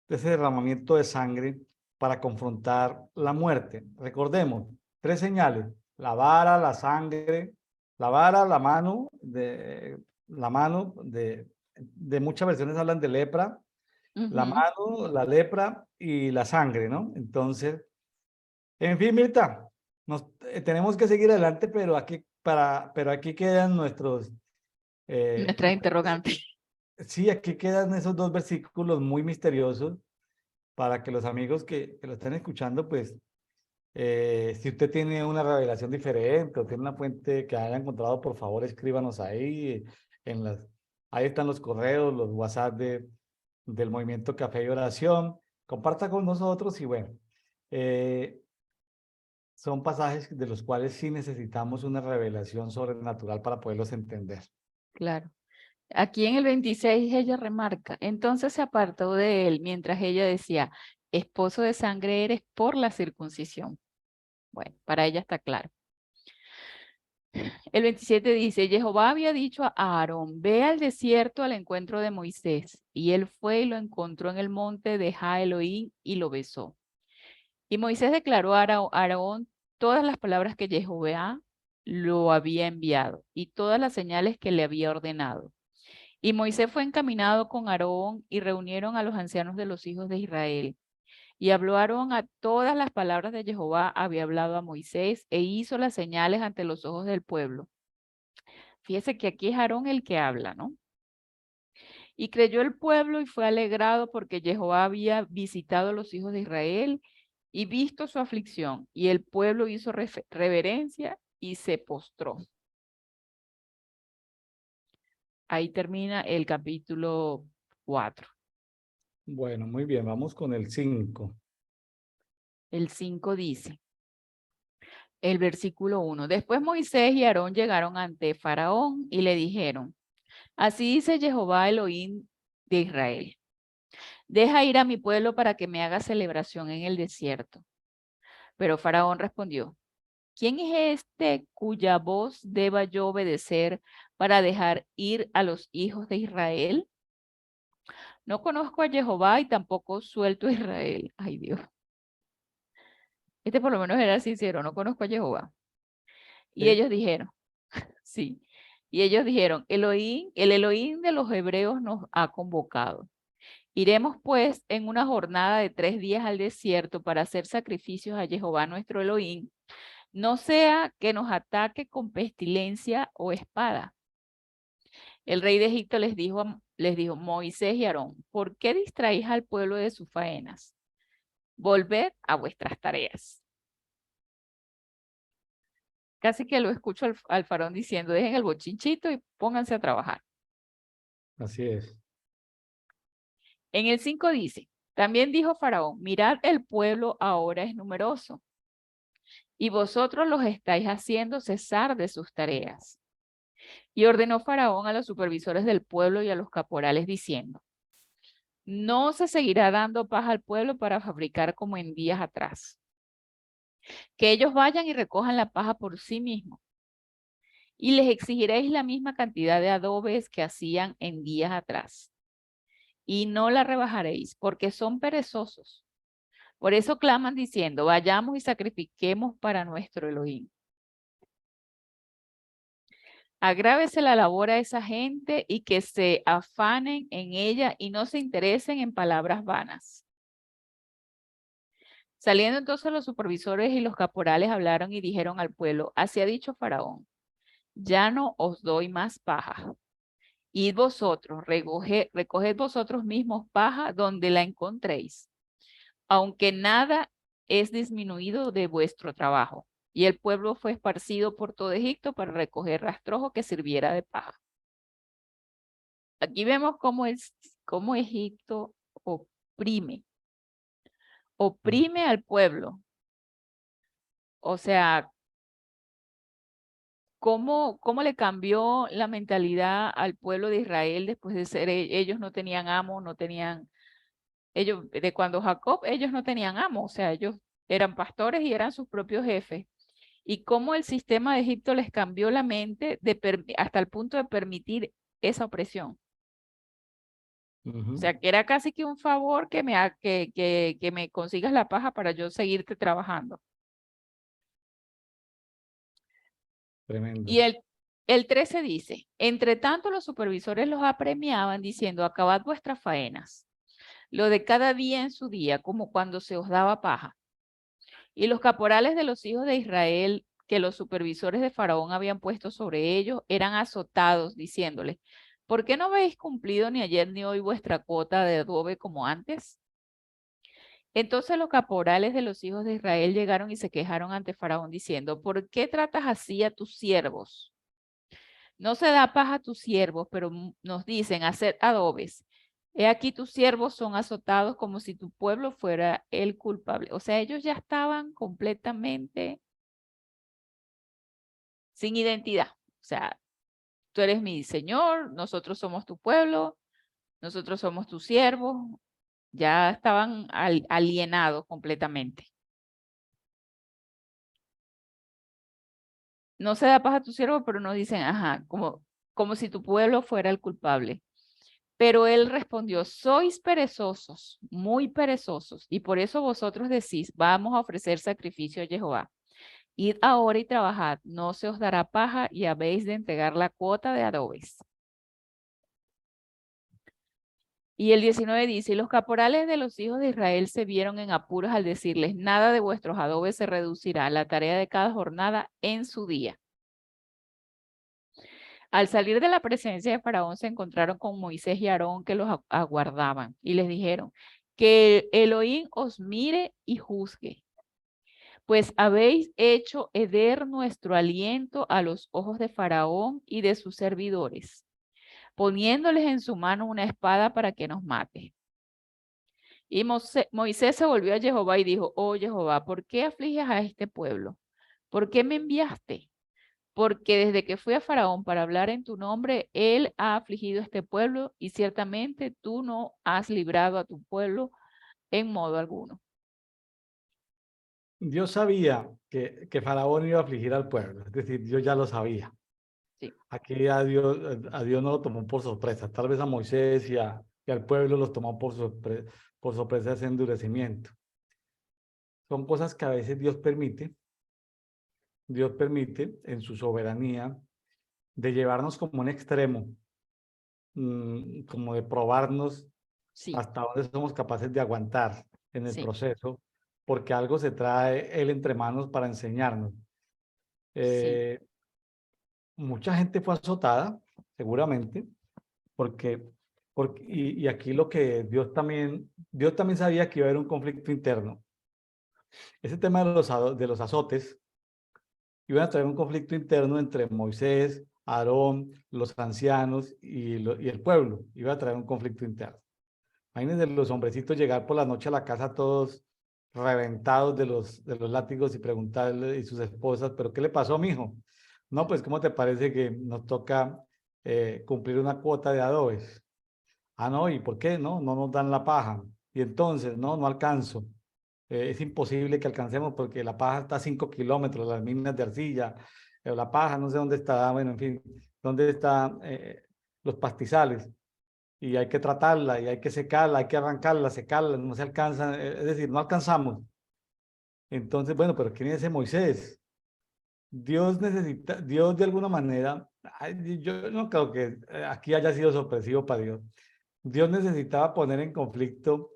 de ese derramamiento de sangre para confrontar la muerte. Recordemos, 3 señales: la vara, la sangre, la vara, la mano de muchas versiones hablan de lepra, la ujú, mano, la lepra y la sangre, ¿no? Entonces, en fin, Mirta, tenemos que seguir adelante, pero aquí quedan eh, nuestra interrogante. sí, aquí quedan esos 2 versículos muy misteriosos para que los amigos que lo estén escuchando, pues, si usted tiene una revelación diferente o tiene una fuente que haya encontrado, por favor, escríbanos ahí. En las, ahí están los correos, los WhatsApp del Movimiento Café y Oración. Comparta con nosotros y bueno, eh, son pasajes de los cuales sí necesitamos una revelación sobrenatural para poderlos entender. Claro. Aquí en el 26 ella remarca, entonces se apartó de él mientras ella decía, esposo de sangre eres por la circuncisión. Bueno, para ella está claro. El 27 dice, Jehová había dicho a Aarón, ve al desierto al encuentro de Moisés. Y él fue y lo encontró en el monte de Ja-Elohim y lo besó. Y Moisés declaró a Aarón todas las palabras que Jehová lo había enviado y todas las señales que le había ordenado. Y Moisés fue encaminado con Aarón y reunieron a los ancianos de los hijos de Israel. Y habló Aarón a todas las palabras de Jehová, había hablado a Moisés e hizo las señales ante los ojos del pueblo. Fíjese que aquí es Aarón el que habla, ¿no? Y creyó el pueblo y fue alegrado porque Jehová había visitado a los hijos de Israel y visto su aflicción. Y el pueblo hizo reverencia y se postró. Ahí termina el capítulo 4. Bueno, muy bien, vamos con el 5. El 5 dice, el versículo 1. Después Moisés y Aarón llegaron ante Faraón y le dijeron, así dice Jehová Elohim de Israel. Deja ir a mi pueblo para que me haga celebración en el desierto. Pero Faraón respondió, ¿quién es este cuya voz deba yo obedecer para dejar ir a los hijos de Israel? No conozco a Jehová y tampoco suelto a Israel. Ay Dios. Este por lo menos era sincero, no conozco a Jehová. Y Sí. ellos dijeron, sí. Y ellos dijeron, Elohim, el Elohim de los hebreos nos ha convocado. Iremos pues en una jornada de 3 días al desierto para hacer sacrificios a Jehová nuestro Elohim, no sea que nos ataque con pestilencia o espada. El rey de Egipto les dijo, Moisés y Aarón, ¿por qué distraéis al pueblo de sus faenas? Volved a vuestras tareas. Casi que lo escucho al faraón diciendo, dejen el bochinchito y pónganse a trabajar. Así es. En el 5 dice, también dijo Faraón, mirad, el pueblo ahora es numeroso y vosotros los estáis haciendo cesar de sus tareas. Y ordenó Faraón a los supervisores del pueblo y a los caporales diciendo, no se seguirá dando paja al pueblo para fabricar como en días atrás. Que ellos vayan y recojan la paja por sí mismos. Y les exigiréis la misma cantidad de adobes que hacían en días atrás. Y no la rebajaréis, porque son perezosos. Por eso claman diciendo, vayamos y sacrifiquemos para nuestro Elohim. Agrávese la labor a esa gente y que se afanen en ella y no se interesen en palabras vanas. Saliendo entonces los supervisores y los caporales hablaron y dijeron al pueblo, así ha dicho Faraón, ya no os doy más paja. Id vosotros, recoged vosotros mismos paja donde la encontréis, aunque nada es disminuido de vuestro trabajo. Y el pueblo fue esparcido por todo Egipto para recoger rastrojo que sirviera de paja. Aquí vemos cómo Egipto oprime, oprime al pueblo. O sea, cómo le cambió la mentalidad al pueblo de Israel después de ser, ellos no tenían amo, no tenían, ellos, de cuando Jacob, ellos no tenían amo, o sea, ellos eran pastores y eran sus propios jefes. Y cómo el sistema de Egipto les cambió la mente hasta el punto de permitir esa opresión. O sea, que era casi que un favor que me consigas la paja para yo seguirte trabajando. Tremendo. Y el 13 dice, entre tanto los supervisores los apremiaban diciendo, acabad vuestras faenas, lo de cada día en su día, como cuando se os daba paja. Y los caporales de los hijos de Israel, que los supervisores de Faraón habían puesto sobre ellos, eran azotados, diciéndoles, ¿por qué no habéis cumplido ni ayer ni hoy vuestra cuota de adobe como antes? Entonces los caporales de los hijos de Israel llegaron y se quejaron ante Faraón, diciendo, ¿por qué tratas así a tus siervos? No se da paja a tus siervos, pero nos dicen, haced adobes. He aquí tus siervos son azotados como si tu pueblo fuera el culpable. O sea, ellos ya estaban completamente sin identidad. O sea, tú eres mi señor, nosotros somos tu pueblo, nosotros somos tus siervos. Ya estaban alienados completamente. No se da paz a tu siervo, pero no dicen, ajá, como si tu pueblo fuera el culpable. Pero él respondió, sois perezosos, muy perezosos, y por eso vosotros decís, vamos a ofrecer sacrificio a Jehová. Id ahora y trabajad, no se os dará paja y habéis de entregar la cuota de adobes. Y el 19 dice, y los caporales de los hijos de Israel se vieron en apuros al decirles, nada de vuestros adobes se reducirá, la tarea de cada jornada en su día. Al salir de la presencia de Faraón se encontraron con Moisés y Aarón que los aguardaban y les dijeron, que Elohim os mire y juzgue, pues habéis hecho heder nuestro aliento a los ojos de Faraón y de sus servidores, poniéndoles en su mano una espada para que nos mate. Y Moisés se volvió a Jehová y dijo, oh Jehová, ¿por qué afliges a este pueblo? ¿Por qué me enviaste? Porque desde que fui a Faraón para hablar en tu nombre, él ha afligido a este pueblo y ciertamente tú no has librado a tu pueblo en modo alguno. Dios sabía que Faraón iba a afligir al pueblo, es decir, Dios ya lo sabía. Sí, Aquí a Dios no lo tomó por sorpresa, tal vez a Moisés y al pueblo los tomó por sorpresa ese endurecimiento. Son cosas que a veces Dios permite en su soberanía de llevarnos como un extremo, como de probarnos sí, hasta dónde somos capaces de aguantar en el sí, proceso, porque algo se trae Él entre manos para enseñarnos. sí, Eh, Mucha gente fue azotada, seguramente, porque, y aquí lo que Dios también sabía que iba a haber un conflicto interno. Ese tema de los azotes iba a traer un conflicto interno entre Moisés, Aarón, los ancianos y el pueblo. Iba a traer un conflicto interno. Imagínense los hombrecitos llegar por la noche a la casa todos reventados de los látigos y preguntarle y sus esposas, ¿pero qué le pasó, mijo? No, pues, ¿cómo te parece que nos toca cumplir una cuota de adobes? Ah, no, ¿y por qué? No nos dan la paja. Y entonces, no alcanzo. Es imposible que alcancemos porque la paja está a 5 kilómetros, las minas de arcilla, la paja, no sé dónde está, bueno, en fin, dónde están los pastizales. Y hay que tratarla, y hay que secarla, hay que arrancarla, secarla, no se alcanza, es decir, no alcanzamos. Entonces, bueno, pero ¿quién es ese Moisés? Dios de alguna manera, yo no creo que aquí haya sido sorpresivo para Dios. Dios necesitaba poner en conflicto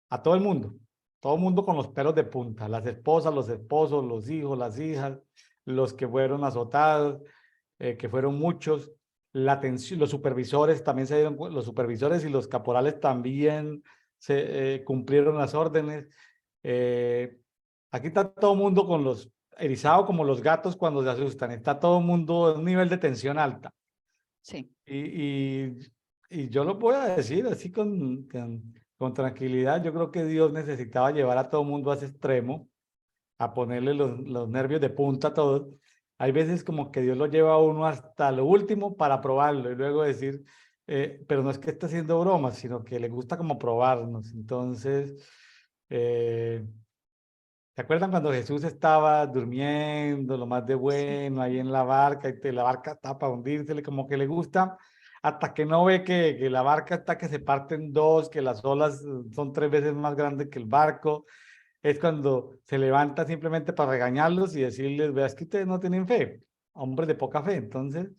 a todo el mundo con los pelos de punta, las esposas, los esposos, los hijos, las hijas, los que fueron azotados, que fueron muchos, los supervisores también se dieron, los supervisores y los caporales también se cumplieron las órdenes. Eh, Aquí está todo el mundo con los erizados como los gatos cuando se asustan, está todo el mundo en un nivel de tensión alta. Sí. Y yo lo voy a decir así con tranquilidad. Yo creo que Dios necesitaba llevar a todo el mundo a ese extremo, a ponerle los nervios de punta a todos. Hay veces como que Dios lo lleva a uno hasta lo último para probarlo y luego decir, pero no es que esté haciendo bromas, sino que le gusta como probarnos. Entonces, eh, ¿se acuerdan cuando Jesús estaba durmiendo, lo más de Sí. bueno, ahí en la barca, y la barca está para hundírsele, como que le gusta, hasta que no ve que la barca está que se parte en dos, que las olas son 3 veces más grandes que el barco? Es cuando se levanta simplemente para regañarlos y decirles, veas que ustedes no tienen fe, hombres de poca fe. Entonces,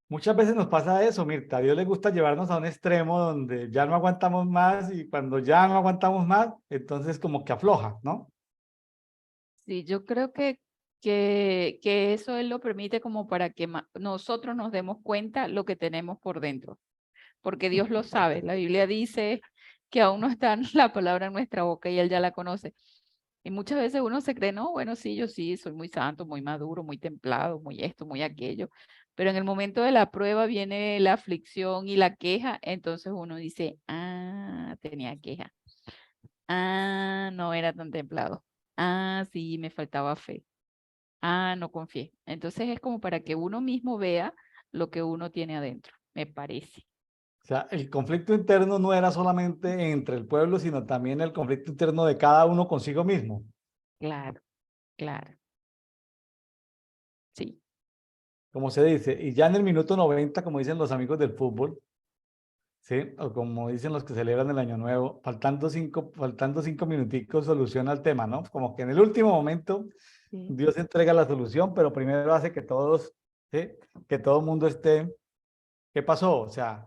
muchas veces nos pasa eso, Mirta. A Dios le gusta llevarnos a un extremo donde ya no aguantamos más y cuando ya no aguantamos más, entonces como que afloja, ¿no? Sí, yo creo que eso Él lo permite como para que nosotros nos demos cuenta lo que tenemos por dentro, porque Dios lo sabe. La Biblia dice que aún no está la palabra en nuestra boca y Él ya la conoce. Y muchas veces uno se cree, no, bueno, sí, yo sí, soy muy santo, muy maduro, muy templado, muy esto, muy aquello. Pero en el momento de la prueba viene la aflicción y la queja, entonces uno dice, ah, tenía queja. Ah, no era tan templado. Ah, sí, me faltaba fe. Ah, no confié. Entonces es como para que uno mismo vea lo que uno tiene adentro, me parece. O sea, el conflicto interno no era solamente entre el pueblo, sino también el conflicto interno de cada uno consigo mismo, Claro, claro, sí. como se dice. Y ya en el minuto 90, como dicen los amigos del fútbol, ¿sí? O como dicen los que celebran el Año Nuevo, faltando cinco minuticos, soluciona el tema, ¿no? Como que en el último momento Sí. Dios entrega la solución, pero primero hace que todos, ¿sí? Que todo el mundo esté, ¿qué pasó? O sea,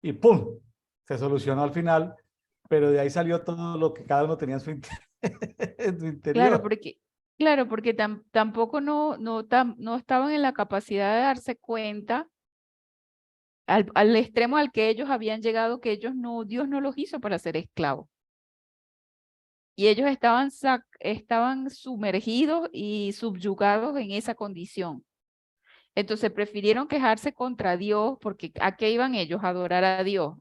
y ¡pum! Se solucionó al final, pero de ahí salió todo lo que cada uno tenía en su, en su interior. Claro, porque tampoco no estaban en la capacidad de darse cuenta al extremo al que ellos habían llegado, que ellos no, Dios no los hizo para ser esclavos. Y ellos estaban sumergidos y subyugados en esa condición. Entonces prefirieron quejarse contra Dios porque ¿a qué iban ellos? A adorar a Dios.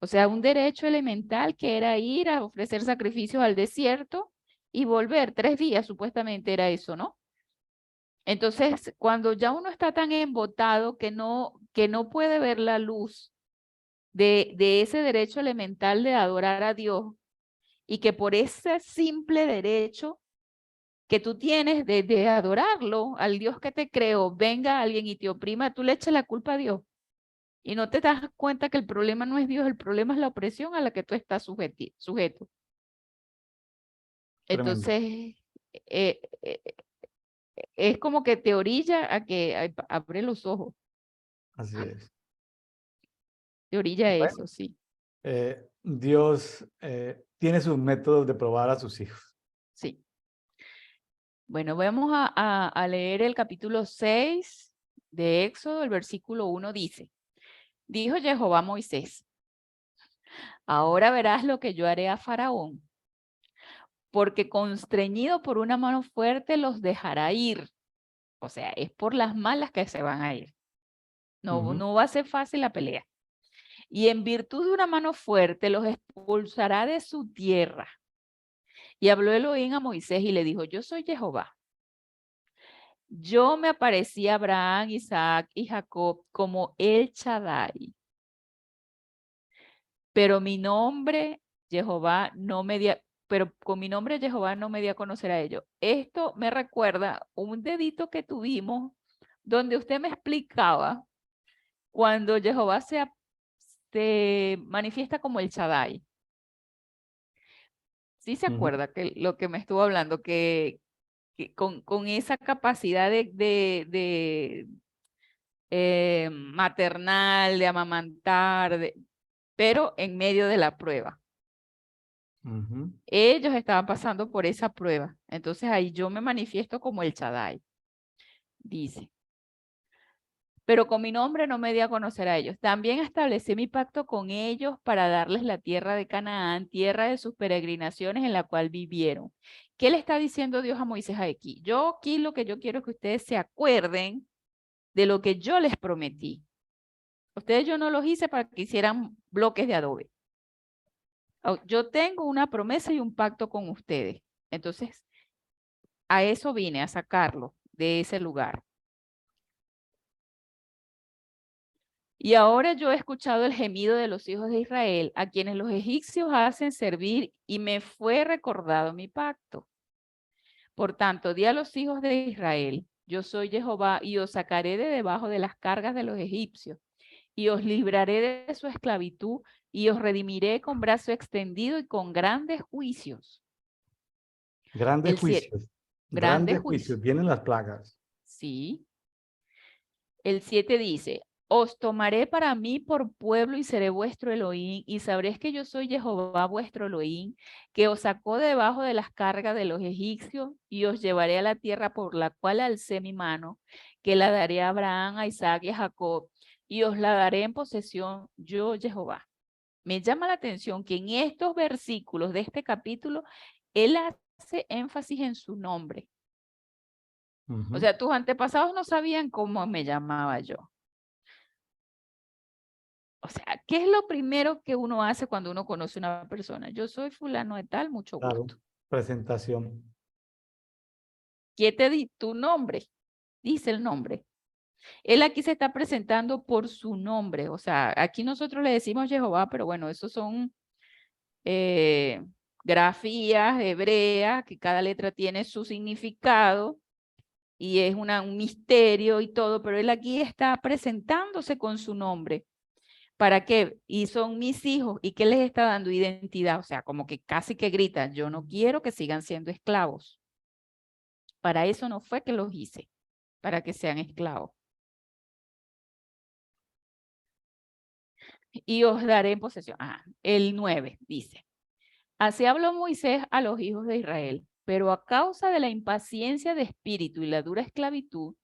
O sea, un derecho elemental que era ir a ofrecer sacrificios al desierto y volver 3 días, supuestamente era eso, ¿no? Entonces, cuando ya uno está tan embotado que no puede ver la luz de ese derecho elemental de adorar a Dios y que por ese simple derecho que tú tienes de adorarlo, al Dios que te creó, venga alguien y te oprima, tú le echas la culpa a Dios. Y no te das cuenta que el problema no es Dios, el problema es la opresión a la que tú estás sujeto. Tremendo. Entonces, eh, eh, es como que te orilla a que abre los ojos, Así es. te orilla a Bueno, eso, sí, Dios tiene sus métodos de probar a sus hijos. sí. Bueno, vamos a leer el capítulo 6 de Éxodo, el versículo 1 dice, dijo Jehová a Moisés, ahora verás lo que yo haré a Faraón, porque constreñido por una mano fuerte los dejará ir O sea, es por las malas que se van a ir. No, Ujú. no va a ser fácil la pelea. Y en virtud de una mano fuerte los expulsará de su tierra. Y habló Elohim a Moisés y le dijo, yo soy Jehová. Yo me aparecí a Abraham, Isaac y Jacob como El Shaddai. Pero mi nombre, Jehová, no me di pero con mi nombre Jehová no me di a conocer a ellos. Esto me recuerda un dedito que tuvimos donde usted me explicaba cuando Jehová se manifiesta como el Shaddai. Sí se Ujú. acuerda que lo que me estuvo hablando, que con esa capacidad de maternal, de amamantar, pero en medio de la prueba. Ujú. Ellos estaban pasando por esa prueba. Entonces ahí yo me manifiesto como el Shaddai, dice. Pero con mi nombre no me di a conocer a ellos. También establecí mi pacto con ellos para darles la tierra de Canaán, tierra de sus peregrinaciones en la cual vivieron. ¿Qué le está diciendo Dios a Moisés aquí? Yo aquí lo que yo quiero es que ustedes se acuerden de lo que yo les prometí. Ustedes yo no los hice para que hicieran bloques de adobe. Yo tengo una promesa y un pacto con ustedes. Entonces, a eso vine, a sacarlo de ese lugar. Y ahora yo he escuchado el gemido de los hijos de Israel, a quienes los egipcios hacen servir, y me fue recordado mi pacto. Por tanto, di a los hijos de Israel, yo soy Jehová, y os sacaré de debajo de las cargas de los egipcios, y os libraré de su esclavitud, y os redimiré con brazo extendido y con grandes juicios. Grandes El siete, juicios. grandes Grandes juicios, juicios. Vienen las plagas. sí. El 7 dice, os tomaré para mí por pueblo y seré vuestro Elohim, y sabréis que yo soy Jehová vuestro Elohim, que os sacó debajo de las cargas de los egipcios, y os llevaré a la tierra por la cual alcé mi mano, que la daré a Abraham, a Isaac y a Jacob, y os la daré en posesión, yo Jehová. Me llama la atención que en estos versículos de este capítulo, él hace énfasis en su nombre. O Ujú. sea, tus antepasados no sabían cómo me llamaba yo. O sea, ¿qué es lo primero que uno hace cuando uno conoce a una persona? Yo soy fulano de tal, mucho Claro. gusto. Presentación. ¿Qué te di? Tu nombre. Dice el nombre. Él aquí se está presentando por su nombre. O sea, aquí nosotros le decimos Jehová, pero bueno, esos son eh, grafías hebreas, que cada letra tiene su significado y es un misterio y todo, pero él aquí está presentándose con su nombre. ¿Para qué? Y son mis hijos. ¿Y qué les está dando identidad? O sea, como que casi que gritan, yo no quiero que sigan siendo esclavos. Para eso no fue que los hice, para que sean esclavos. Y os daré en posesión. El 9 dice, así habló Moisés a los hijos de Israel, pero a causa de la impaciencia de espíritu y la dura esclavitud,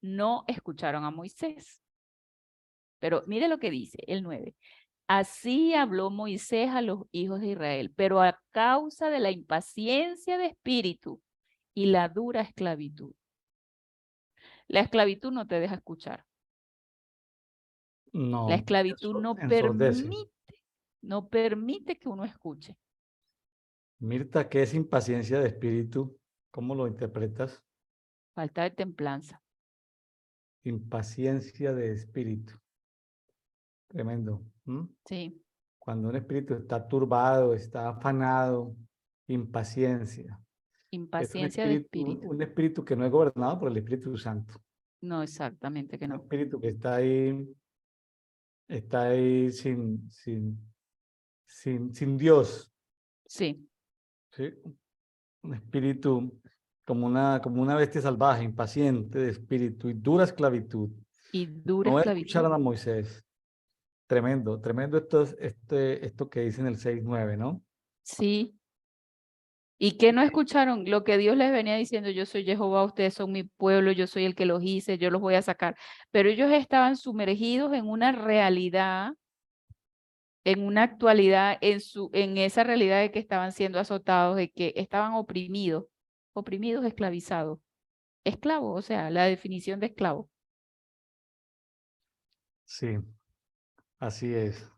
no escucharon a Moisés. Pero mire lo que dice el 9. Así habló Moisés a los hijos de Israel, pero a causa de la impaciencia de espíritu y la dura esclavitud. La esclavitud no te deja escuchar. La No, esclavitud eso ensordece. no permite que uno escuche. Mirta, ¿qué es impaciencia de espíritu? ¿Cómo lo interpretas? Falta de templanza. Impaciencia de espíritu. Tremendo. ¿M? Sí, Cuando un espíritu está turbado, está afanado, impaciencia. Es impaciencia de espíritu. un espíritu que no es gobernado por el Espíritu Santo. No, exactamente que Un no. espíritu que está ahí sin Dios. Sí, ¿Sí? Un espíritu como una bestia salvaje, impaciente de espíritu y dura esclavitud. y dura No esclavitud. escucharon a Moisés. Tremendo, tremendo esto que dice en el 6:9, ¿no? Sí. ¿Y qué no escucharon? Lo que Dios les venía diciendo, yo soy Jehová, ustedes son mi pueblo, yo soy el que los hice, yo los voy a sacar. Pero ellos estaban sumergidos en una realidad, en una actualidad, en esa realidad de que estaban siendo azotados, de que estaban oprimidos, esclavizados. esclavo, o sea, la definición de esclavo. Sí, así es.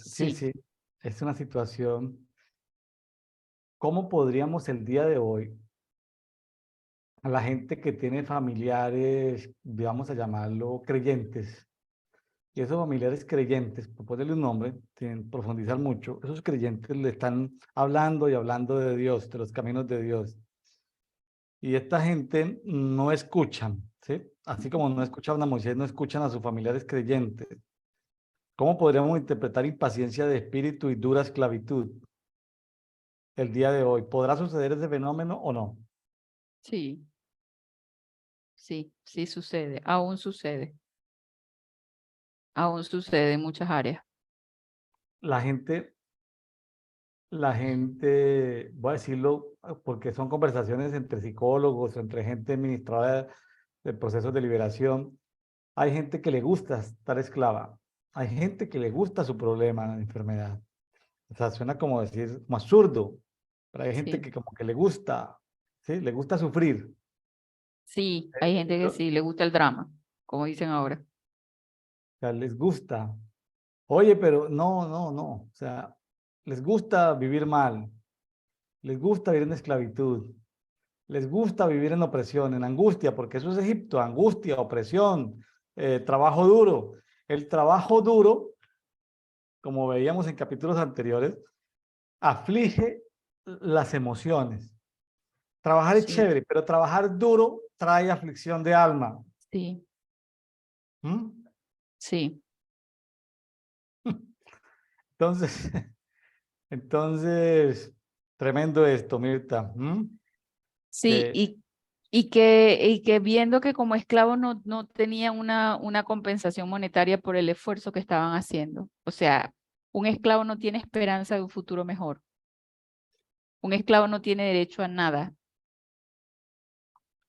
Sí, Sí, sí, es una situación. ¿Cómo podríamos el día de hoy, a la gente que tiene familiares, vamos a llamarlo creyentes, y esos familiares creyentes, por ponerle un nombre, sin profundizar mucho, esos creyentes le están hablando y hablando de Dios, de los caminos de Dios, y esta gente no escuchan, ¿sí? Así como no escuchaban a Moisés, no escuchan a sus familiares creyentes. ¿Cómo podríamos interpretar impaciencia de espíritu y dura esclavitud el día de hoy? ¿Podrá suceder ese fenómeno o no? sí, sí aún sucede en muchas áreas. La gente, voy a decirlo porque son conversaciones entre psicólogos, entre gente administrada de procesos de liberación. Hay gente que le gusta estar esclava. Hay gente que le gusta su problema, la enfermedad. O sea, suena como decir, como absurdo, pero hay gente Sí, que como que le gusta, ¿sí? Le gusta sufrir. sí, hay gente que O sí le gusta el drama, como dicen ahora. sea, les gusta. Oye, pero no, no, no. O sea, les gusta vivir mal, les gusta vivir en esclavitud, les gusta vivir en opresión, en angustia, porque eso es Egipto, angustia, opresión, trabajo duro. El trabajo duro, como veíamos en capítulos anteriores, aflige las emociones. Trabajar es Sí, chévere, pero trabajar duro trae aflicción de alma. sí, ¿Mm? sí, Entonces, entonces, tremendo esto, Mirta. ¿Mm? sí, Que, y que viendo que como esclavos no tenían una compensación monetaria por el esfuerzo que estaban haciendo. O sea, un esclavo no tiene esperanza de un futuro mejor. Un esclavo no tiene derecho a nada.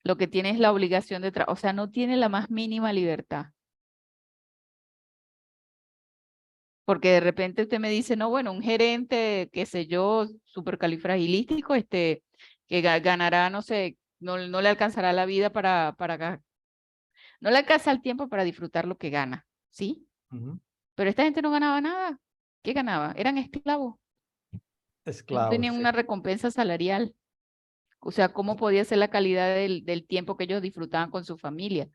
Lo que tiene es la obligación de trabajar, o sea, no tiene la más mínima libertad. Porque de repente usted me dice, no, bueno, un gerente, qué sé yo, supercalifragilístico, que ganará, no sé, no le alcanzará la vida no le alcanza el tiempo para disfrutar lo que gana, ¿sí? ujú, Pero esta gente no ganaba nada. ¿Qué ganaba? Eran esclavos, no esclavos, tenían sí. una recompensa salarial. O sea, ¿cómo podía ser la calidad del tiempo que ellos disfrutaban con su familia?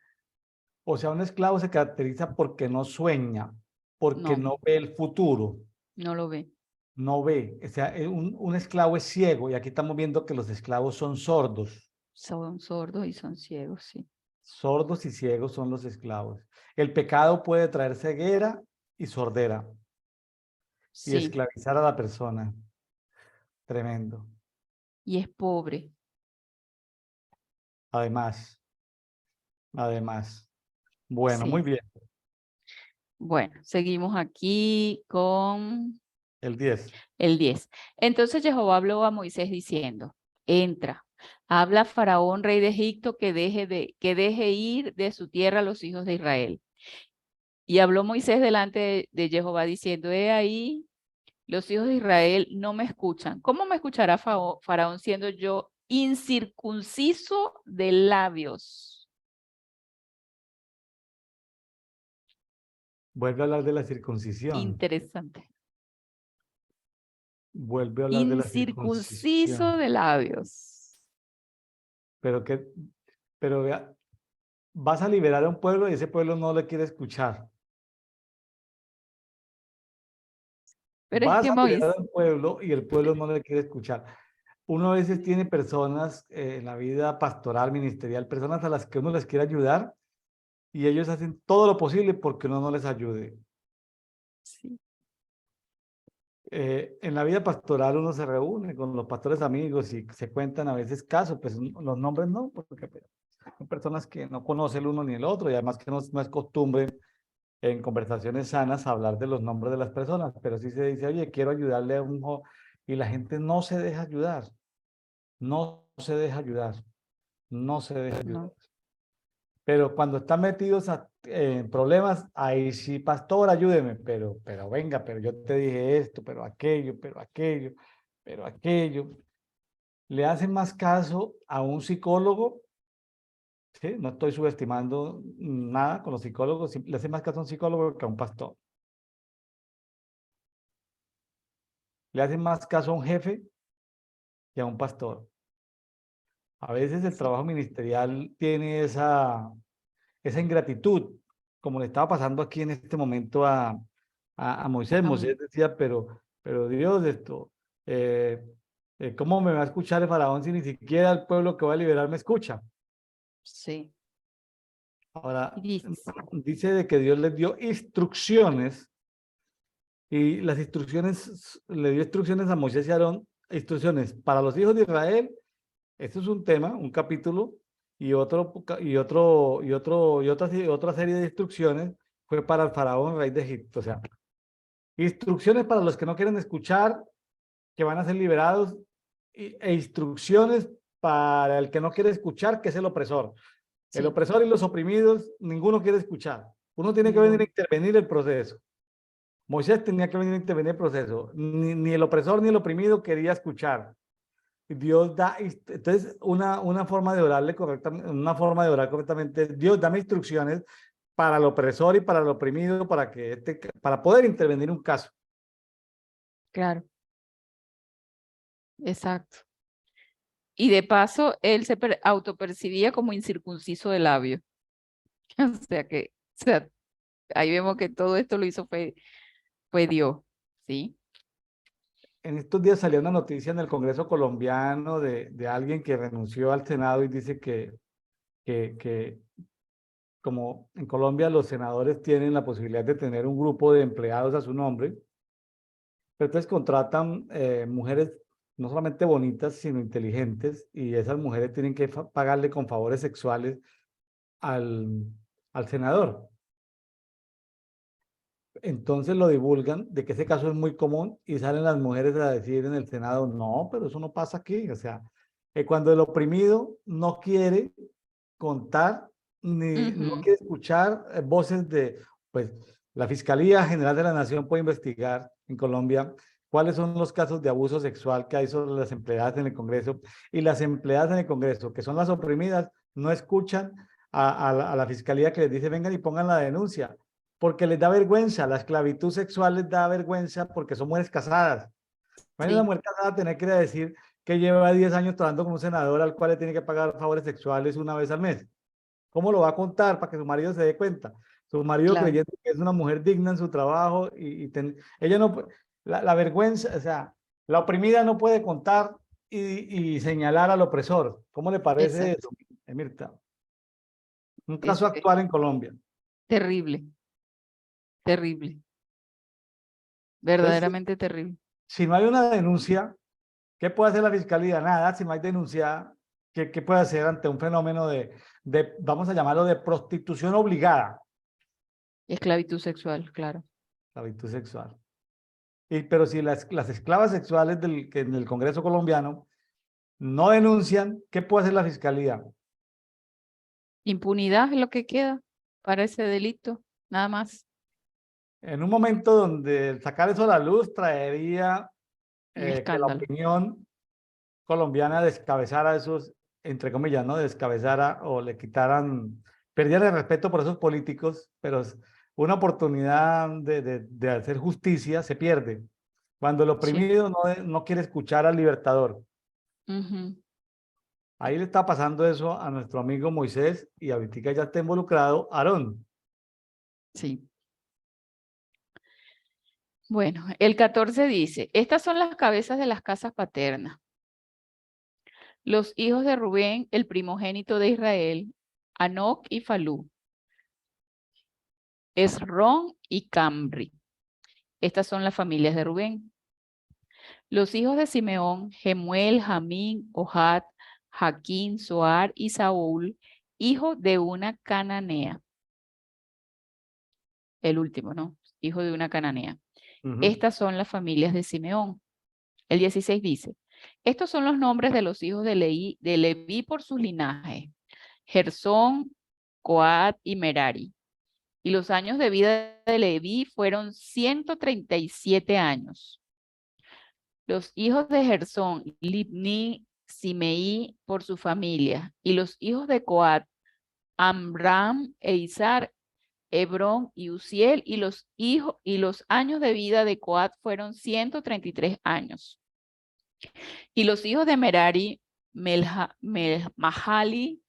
O sea, un esclavo se caracteriza porque no sueña, porque No, no ve el futuro, no lo ve. no ve. O sea, un esclavo es ciego y aquí estamos viendo que los esclavos son sordos. Son sordos y son ciegos, sí. Sordos y ciegos son los esclavos. El pecado puede traer ceguera y sordera y Sí, esclavizar a la persona. Tremendo. y es pobre. Además, además. Bueno, muy Sí. bien. Bueno, seguimos aquí con El 10. el 10. Entonces Jehová habló a Moisés diciendo, entra, habla a Faraón, rey de Egipto, que deje ir de su tierra a los hijos de Israel. Y habló Moisés delante de Jehová diciendo, he ahí, los hijos de Israel no me escuchan. ¿Cómo me escuchará Faraón siendo yo incircunciso de labios? Vuelve a hablar de la circuncisión. Interesante. Vuelve a hablar de la Incircunciso circuncisión. de labios. Pero que, pero vea, vas a liberar a un pueblo y ese pueblo no le quiere escuchar. Pero es Vas que a liberar Moisés, a un pueblo y el pueblo no le quiere escuchar. Uno a veces tiene personas en la vida pastoral, ministerial, personas a las que uno les quiere ayudar y ellos hacen todo lo posible porque uno no les ayude. sí, En la vida pastoral uno se reúne con los pastores amigos y se cuentan a veces casos, pues los nombres no, porque pues, son personas que no conoce el uno ni el otro y además que no es costumbre en conversaciones sanas hablar de los nombres de las personas, pero sí se dice, oye, quiero ayudarle a un joven y la gente no se deja ayudar, no se deja ayudar, no se deja ayudar. no, Pero cuando están metidos en problemas, ahí sí, pastor, ayúdeme, pero venga, pero yo te dije esto, pero aquello, pero aquello, pero aquello. le hacen más caso a un psicólogo, ¿sí? No estoy subestimando nada con los psicólogos, le hacen más caso a un psicólogo que a un pastor. Le hacen más caso a un jefe que a un pastor. A veces el Sí. trabajo ministerial tiene esa ingratitud, como le estaba pasando aquí en este momento a Moisés. Moisés decía, pero Dios, eh, ¿cómo me va a escuchar el faraón si ni siquiera el pueblo que va a liberar me escucha? Sí. Y Ahora, dice, dice de que Dios les dio instrucciones y las instrucciones, le dio instrucciones a Moisés y Aarón, instrucciones para los hijos de Israel. Esto es un tema, un capítulo, y otra serie de instrucciones fue para el faraón, rey de Egipto. O sea, instrucciones para los que no quieren escuchar, que van a ser liberados, e instrucciones para el que no quiere escuchar, que es el opresor. El sí, opresor y los oprimidos, ninguno quiere escuchar. Uno tiene que venir a ninguno. intervenir el proceso. Moisés tenía que venir a intervenir el proceso. Ni el opresor ni el oprimido quería escuchar. Dios da, entonces una forma de orarle correctamente, una forma de orar correctamente, Dios dame instrucciones para el opresor y para el oprimido, para poder intervenir un caso. Claro, exacto. Y de paso, él se autopercibía como incircunciso de labio. O sea, ahí vemos que todo esto lo hizo fue Dios, ¿sí? En estos días salió una noticia en el Congreso colombiano de alguien que renunció al Senado y dice que como en Colombia los senadores tienen la posibilidad de tener un grupo de empleados a su nombre, pero entonces contratan mujeres no solamente bonitas, sino inteligentes, y esas mujeres tienen que pagarle con favores sexuales al, al senador. Entonces lo divulgan de que ese caso es muy común y salen las mujeres a decir en el Senado, no, pero eso no pasa aquí. O sea, cuando el oprimido no quiere contar ni no Ujú. quiere escuchar voces pues la Fiscalía General de la Nación puede investigar en Colombia cuáles son los casos de abuso sexual que hay sobre las empleadas en el Congreso, y las empleadas en el Congreso, que son las oprimidas, no escuchan a la Fiscalía que les dice vengan y pongan la denuncia, porque les da vergüenza. La esclavitud sexual les da vergüenza porque son mujeres casadas. Imagínate una Sí, mujer casada tener que ir a decir que lleva 10 años trabajando con un senador al cual le tiene que pagar favores sexuales una vez al mes. ¿Cómo lo va a contar para que su marido se dé cuenta? Su marido claro, creyendo que es una mujer digna en su trabajo ella no, la vergüenza, o sea, la oprimida no puede contar y señalar al opresor. ¿Cómo le parece exacto. eso, Mirta? Un caso Es actual en Colombia. terrible, terrible, Entonces, verdaderamente terrible. si no hay una denuncia, ¿qué puede hacer la fiscalía? Nada, si no hay denuncia, ¿qué puede hacer ante un fenómeno vamos a llamarlo de prostitución obligada, Esclavitud sexual, claro. la virtud sexual? Pero si las esclavas sexuales que en el Congreso colombiano no denuncian, ¿qué puede hacer la fiscalía? Impunidad es lo que queda para ese delito, nada más. En un momento donde sacar eso a la luz traería Un que la escándalo. opinión colombiana descabezara esos, entre comillas, ¿no? Descabezara o le quitaran, perdiera el respeto por esos políticos, pero una oportunidad de hacer justicia se pierde. Cuando el Sí. oprimido no quiere escuchar al libertador. Ujú. Ahí le está pasando eso a nuestro amigo Moisés y ahorita ya está involucrado Aarón. Sí. Bueno, el 14 dice, estas son las cabezas de las casas paternas. Los hijos de Rubén, el primogénito de Israel, Anoc y Falú, Esrón y Camri. Estas son las familias de Rubén. Los hijos de Simeón, Gemuel, Jamín, Ohad, Jaquín, Zoar y Saúl, hijo de una cananea. El último, ¿no? Hijo de una cananea. Ujú. Estas son las familias de Simeón. El 16 dice, estos son los nombres de los hijos de Leví por sus linajes, Gersón, Coat y Merari. Y los años de vida de Leví fueron 137 años. Los hijos de Gersón, Libni Simeí por su familia. Y los hijos de Coat, Amram e Izhar, Hebrón y Uziel, y los años de vida de Coat fueron 133 años. Y los hijos de Merari, Mahali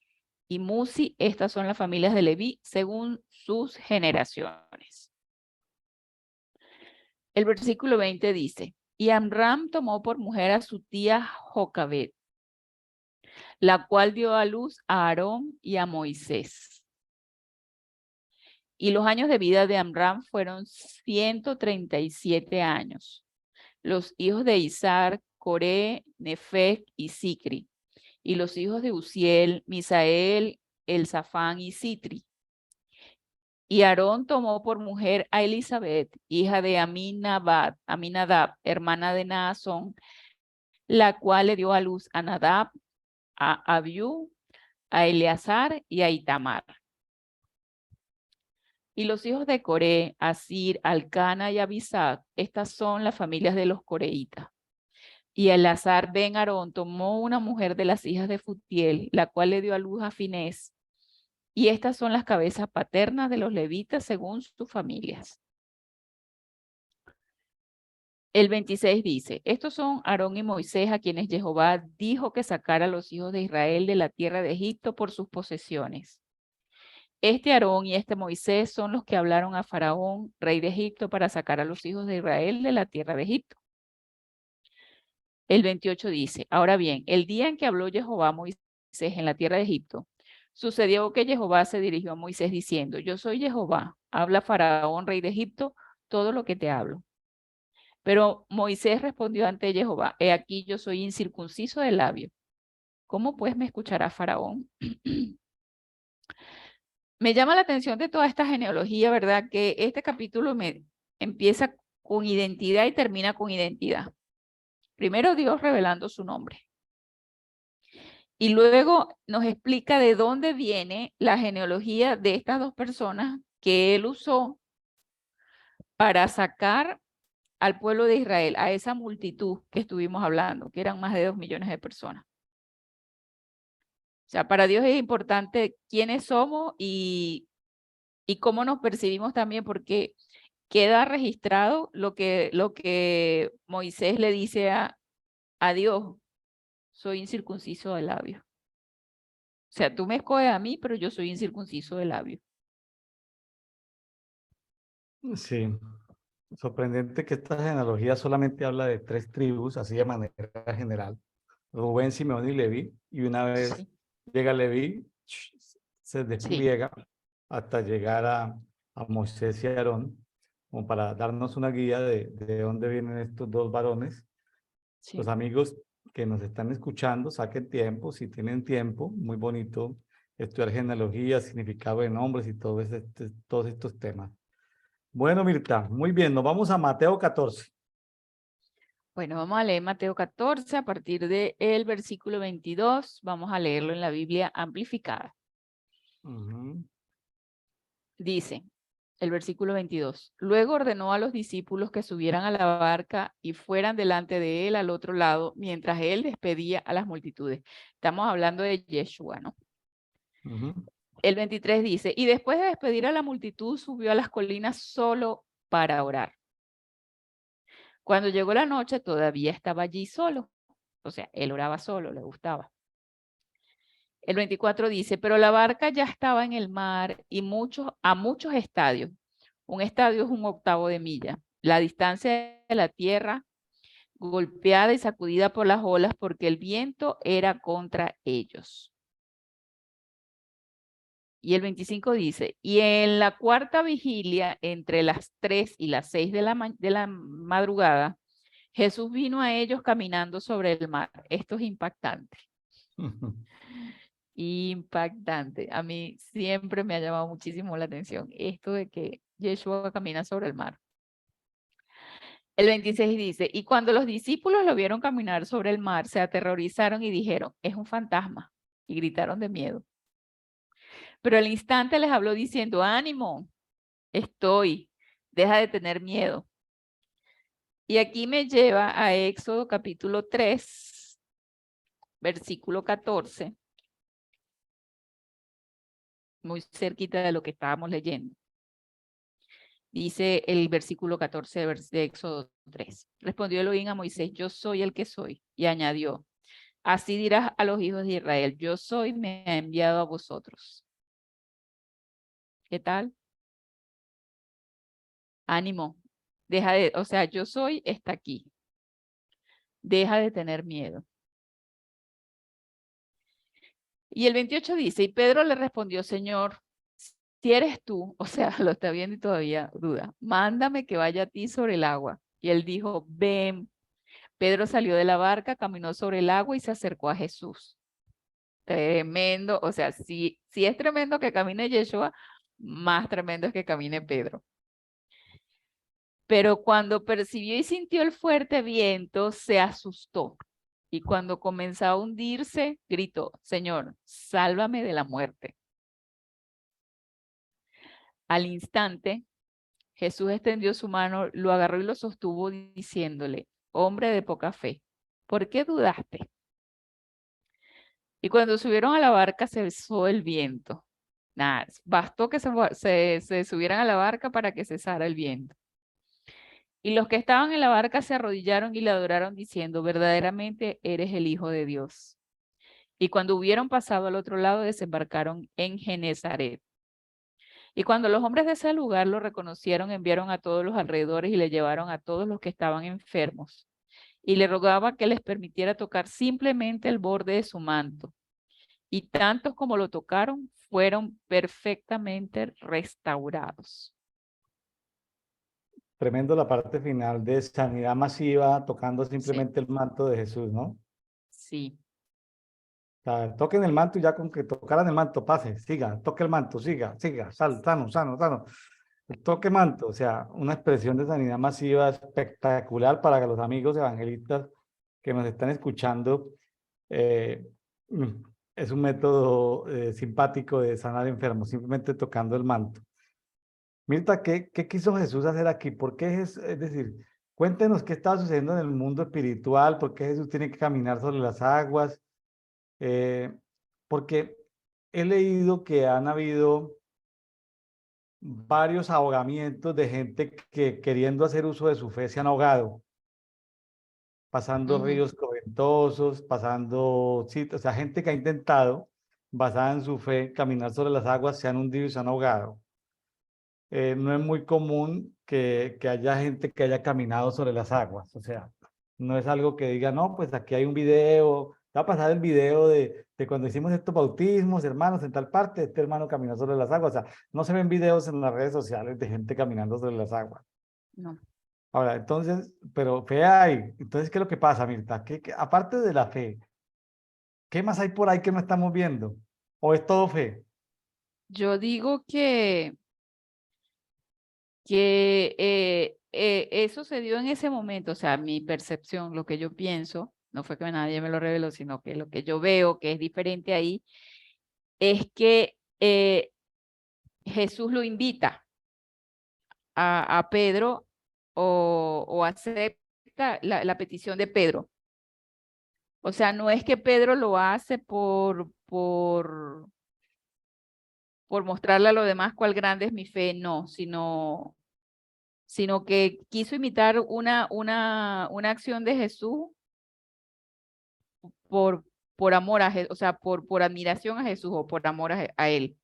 y Musi, estas son las familias de Leví según sus generaciones. El versículo 20 dice, y Amram tomó por mujer a su tía Jocabed, la cual dio a luz a Aarón y a Moisés. Y los años de vida de Amram fueron 137 años. Los hijos de Izhar, Coré, Nefeg y Sicri. Y los hijos de Uziel, Misael, Elzafán y Sitri. Y Aarón tomó por mujer a Elizabeth, hija de Aminadab, hermana de Naasón, la cual le dio a luz a Nadab, a Abiú, a Eleazar y a Itamar. Y los hijos de Coré, Asir, Alcana y Abisag, estas son las familias de los coreitas. Y Eleazar ben Aarón tomó una mujer de las hijas de Futiel, la cual le dio a luz a Finés. Y estas son las cabezas paternas de los levitas según sus familias. El 26 dice, estos son Aarón y Moisés a quienes Jehová dijo que sacara a los hijos de Israel de la tierra de Egipto por sus posesiones. Este Aarón y este Moisés son los que hablaron a Faraón, rey de Egipto, para sacar a los hijos de Israel de la tierra de Egipto. El 28 dice, ahora bien, el día en que habló Jehová a Moisés en la tierra de Egipto, sucedió que Jehová se dirigió a Moisés diciendo, yo soy Jehová, habla Faraón, rey de Egipto, todo lo que te hablo. Pero Moisés respondió ante Jehová, he aquí yo soy incircunciso de labio. ¿Cómo pues me escuchará Faraón? Me llama la atención de toda esta genealogía, ¿verdad? Que este capítulo empieza con identidad y termina con identidad. Primero Dios revelando su nombre. Y luego nos explica de dónde viene la genealogía de estas dos personas que él usó para sacar al pueblo de Israel, a esa multitud que estuvimos hablando, que eran más de 2 millones de personas. O sea, para Dios es importante quiénes somos y cómo nos percibimos también, porque queda registrado lo que Moisés le dice a Dios, soy incircunciso de labio. O sea, tú me escoges a mí, pero yo soy incircunciso de labio. Sí, sorprendente que esta genealogía solamente habla de 3 tribus, así de manera general. Rubén, Simeón y Leví, y una vez Sí, llega Leví, se sí, despliega hasta llegar a Moisés y Aarón, como para darnos una guía de dónde vienen estos dos varones. sí. Los amigos que nos están escuchando, saquen tiempo, si tienen tiempo, muy bonito estudiar genealogía, significado de nombres y todos estos temas. Bueno, Mirta, muy bien, nos vamos a Mateo 14. Bueno, vamos a leer Mateo 14 a partir del versículo 22. Vamos a leerlo en la Biblia amplificada. Dice el versículo 22. Luego ordenó a los discípulos que subieran a la barca y fueran delante de él al otro lado, mientras él despedía a las multitudes. Estamos hablando de Yeshua, ¿no? El 23 dice, y después de despedir a la multitud, subió a las colinas solo para orar. Cuando llegó la noche, todavía estaba allí solo. O sea, él oraba solo, le gustaba. El 24 dice, pero la barca ya estaba en el mar y a muchos estadios. Un estadio es 1/8 de milla. La distancia de la tierra golpeada y sacudida por las olas porque el viento era contra ellos. Y el 25 dice, y en la cuarta vigilia, entre las 3 y las 6 de la madrugada, Jesús vino a ellos caminando sobre el mar. Esto es impactante. Impactante. A mí siempre me ha llamado muchísimo la atención esto de que Yeshua camina sobre el mar. El 26 dice, y cuando los discípulos lo vieron caminar sobre el mar, se aterrorizaron y dijeron, es un fantasma, y gritaron de miedo. Pero al instante les habló diciendo, ánimo, estoy, deja de tener miedo. Y aquí me lleva a Éxodo capítulo 3, versículo 14, muy cerquita de lo que estábamos leyendo. Dice el versículo 14 de Éxodo 3. Respondió Elohim a Moisés, yo soy el que soy. Y añadió, así dirás a los hijos de Israel, yo soy, me ha enviado a vosotros. ¿Qué tal? Ánimo. Deja de, o sea, yo soy, está aquí. Deja de tener miedo. Y el 28 dice, y Pedro le respondió, Señor, si eres tú, o sea, lo está viendo y todavía duda, mándame que vaya a ti sobre el agua. Y él dijo, ven. Pedro salió de la barca, caminó sobre el agua y se acercó a Jesús. Tremendo, o sea, si es tremendo que camine Yeshua, más tremendo es que camine Pedro. Pero cuando percibió y sintió el fuerte viento, se asustó. Y cuando comenzó a hundirse, gritó, Señor, sálvame de la muerte. Al instante, Jesús extendió su mano, lo agarró y lo sostuvo diciéndole, hombre de poca fe, ¿por qué dudaste? Y cuando subieron a la barca cesó el viento. Nada, bastó que se subieran a la barca para que cesara el viento. Y los que estaban en la barca se arrodillaron y le adoraron diciendo, verdaderamente eres el Hijo de Dios. Y cuando hubieron pasado al otro lado, desembarcaron en Genezaret. Y cuando los hombres de ese lugar lo reconocieron, enviaron a todos los alrededores y le llevaron a todos los que estaban enfermos. Y le rogaba que les permitiera tocar simplemente el borde de su manto. Y tantos como lo tocaron fueron perfectamente restaurados. Tremendo la parte final de sanidad masiva, tocando Sí, simplemente el manto de Jesús, ¿no? sí. O sea, toquen el manto y ya con que tocaran el manto, pase, siga, toque el manto, siga, sano, sano, sano. Toque manto, o sea, una expresión de sanidad masiva espectacular para los amigos evangelistas que nos están escuchando. Eh, mm, es un método simpático de sanar enfermos, simplemente tocando el manto. Mirta, ¿qué quiso Jesús hacer aquí? ¿Por qué es decir, cuéntenos qué estaba sucediendo en el mundo espiritual? ¿Por qué Jesús tiene que caminar sobre las aguas? Eh, Porque he leído que han habido varios ahogamientos de gente que queriendo hacer uso de su fe se han ahogado, pasando Ujú. ríos correntosos, pasando, sí, o sea, gente que ha intentado, basada en su fe, caminar sobre las aguas, se han hundido y se han ahogado. No es muy común que haya gente que haya caminado sobre las aguas, o sea, no es algo que diga, no, pues aquí hay un video, va a pasar el video de cuando hicimos estos bautismos, hermanos, en tal parte, este hermano caminó sobre las aguas, o sea, no se ven videos en las redes sociales de gente caminando sobre las aguas. No. Ahora, entonces, pero fe hay, entonces, ¿qué es lo que pasa, Mirta? Aparte de la fe, ¿qué más hay por ahí que no estamos viendo? ¿O es todo fe? Yo digo que eso se dio en ese momento, o sea, mi percepción, lo que yo pienso, no fue que nadie me lo reveló, sino que lo que yo veo que es diferente ahí, es que Jesús lo invita a Pedro o acepta la petición de Pedro. O sea, no es que Pedro lo hace por mostrarle a los demás cuál grande es mi fe, no, sino que quiso imitar una acción de Jesús por, por amor o sea, por admiración a Jesús o por amor a él,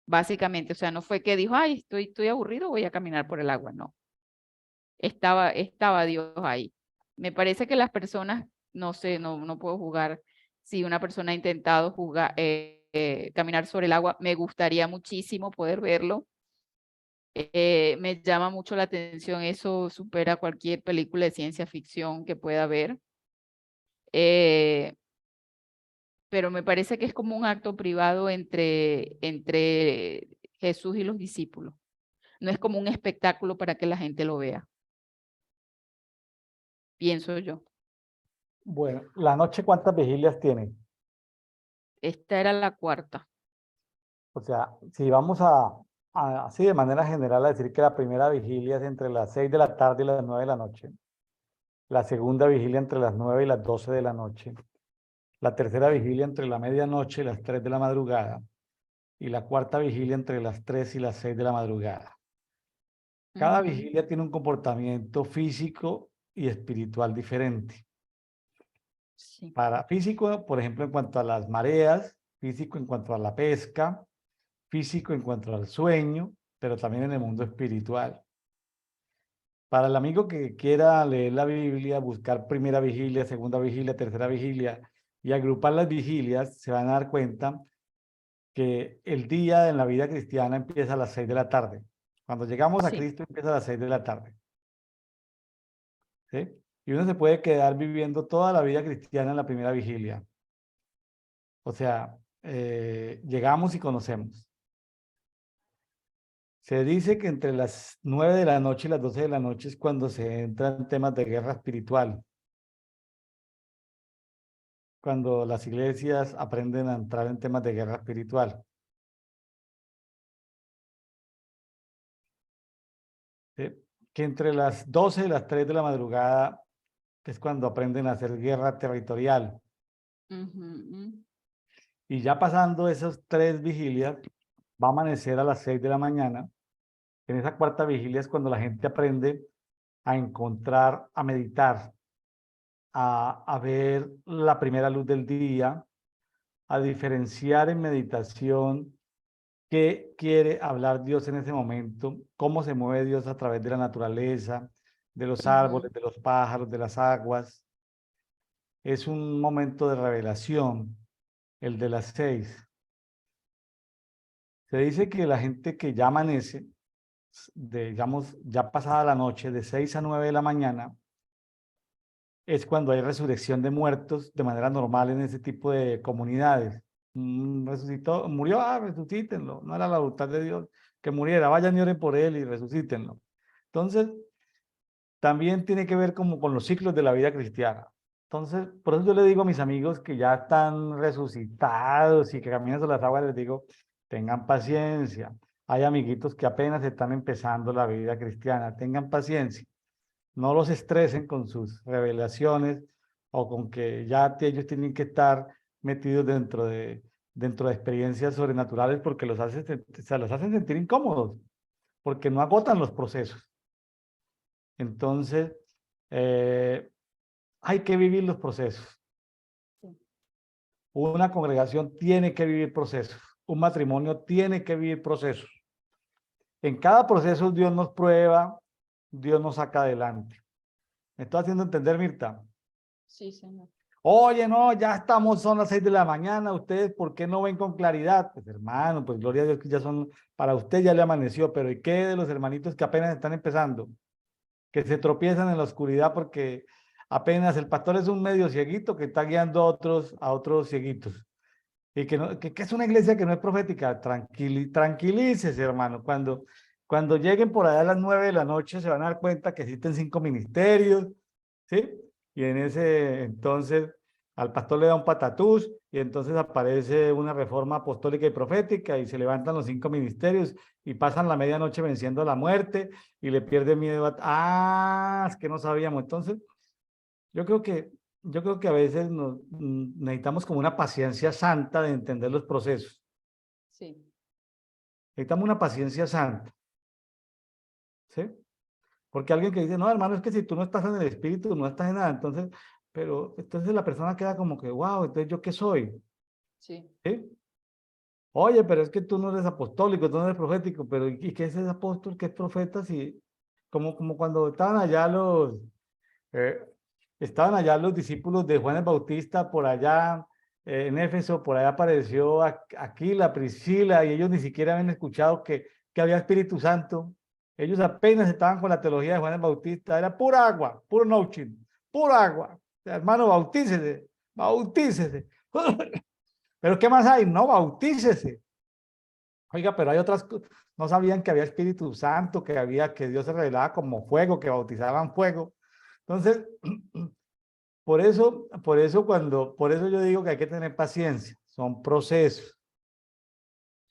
básicamente. O sea, no fue que dijo, ay, estoy aburrido, voy a caminar por el agua, no. Estaba Dios ahí. Me parece que las personas, no sé, no puedo jugar. Si una persona ha intentado caminar sobre el agua, me gustaría muchísimo poder verlo. Me llama mucho la atención, eso supera cualquier película de ciencia ficción que pueda haber. Eh, pero me parece que es como un acto privado entre Jesús y los discípulos. No es como un espectáculo para que la gente lo vea, pienso yo. Bueno, la noche, ¿cuántas vigilias tiene? Esta era la cuarta. O sea, si vamos así de manera general a decir que la primera vigilia es entre las 6 de la tarde y las 9 de la noche, la segunda vigilia entre las 9 y las 12 de la noche, la tercera vigilia entre la medianoche y las 3 de la madrugada, y la cuarta vigilia entre las 3 y las 6 de la madrugada. Cada Ujú. vigilia tiene un comportamiento físico y espiritual diferente. Sí, Para físico, por ejemplo, en cuanto a las mareas, físico en cuanto a la pesca, físico en cuanto al sueño, pero también en el mundo espiritual. Para el amigo que quiera leer la Biblia, buscar primera vigilia, segunda vigilia, tercera vigilia y agrupar las vigilias, se van a dar cuenta que el día en la vida cristiana empieza a las 6 de la tarde. Cuando llegamos a sí, Cristo empieza a las 6 de la tarde. ¿Sí? Y uno se puede quedar viviendo toda la vida cristiana en la primera vigilia. O sea, llegamos y conocemos. Se dice que entre las 9 de la noche y las 12 de la noche es cuando se entran en temas de guerra espiritual, cuando las iglesias aprenden a entrar en temas de guerra espiritual. ¿Sí? Que entre las 12 y las 3 de la madrugada es cuando aprenden a hacer guerra territorial. ujú, Y ya pasando esas 3 vigilias, va a amanecer a las 6 de la mañana. En esa cuarta vigilia es cuando la gente aprende a encontrar, a meditar, a ver la primera luz del día, a diferenciar en meditación qué quiere hablar Dios en ese momento, cómo se mueve Dios a través de la naturaleza, de los ujú, árboles, de los pájaros, de las aguas. Es un momento de revelación, el de las 6. Se dice que la gente que ya amanece, digamos, ya pasada la noche, de 6 a 9 de la mañana, es cuando hay resurrección de muertos de manera normal en ese tipo de comunidades. Resucitó, murió, resucítenlo. No era la voluntad de Dios que muriera. Vayan y oren por él y resucítenlo. Entonces, también tiene que ver como con los ciclos de la vida cristiana. Entonces, por eso yo le digo a mis amigos que ya están resucitados y que caminan sobre las aguas, les digo, tengan paciencia. Hay amiguitos que apenas están empezando la vida cristiana, tengan paciencia. No los estresen con sus revelaciones o con que ya ellos tienen que estar metidos dentro de experiencias sobrenaturales porque los hacen sentir incómodos, porque no agotan los procesos. Entonces, eh, hay que vivir los procesos. sí, Una congregación tiene que vivir procesos. Un matrimonio tiene que vivir procesos. En cada proceso Dios nos prueba, Dios nos saca adelante. ¿Me estoy haciendo entender, Mirta? sí, señor. Oye, no, ya estamos, son las 6 de la mañana, ustedes, ¿por qué no ven con claridad? Pues hermano, pues gloria a Dios que ya son, para usted ya le amaneció, pero ¿y qué de los hermanitos que apenas están empezando? Que se tropiezan en la oscuridad porque apenas el pastor es un medio cieguito que está guiando a otros cieguitos. Y que, no, que es una iglesia que no es profética. Tranquilícese, hermano. Cuando lleguen por allá a las 9 de la noche se van a dar cuenta que existen 5 ministerios, ¿sí? Y en ese entonces al pastor le da un patatús y entonces aparece una reforma apostólica y profética y se levantan los 5 ministerios y pasan la medianoche venciendo la muerte y le pierde miedo es que no sabíamos. Entonces, yo creo que, yo creo que a veces necesitamos como una paciencia santa de entender los procesos. Sí, Necesitamos una paciencia santa, ¿sí? Porque alguien que dice, no, hermano, es que si tú no estás en el espíritu, no estás en nada. Entonces, pero entonces la persona queda como que, wow, entonces ¿yo qué soy? sí. ¿Sí? Oye, pero es que tú no eres apostólico, tú no eres profético, pero ¿y qué es ese apóstol, qué es profeta? Si, como cuando eh, estaban allá los discípulos de Juan el Bautista por allá en Éfeso, por allá apareció Aquila, Priscila, y ellos ni siquiera habían escuchado que había Espíritu Santo. Ellos apenas estaban con la teología de Juan el Bautista, era pura agua, puro nouchin, pura agua. Hermano, bautícese, bautícese. Pero ¿qué más hay? No, bautícese. Oiga, pero hay otras cosas. No sabían que había Espíritu Santo, que Dios se revelaba como fuego, que bautizaban fuego. Entonces, por eso yo digo que hay que tener paciencia. Son procesos,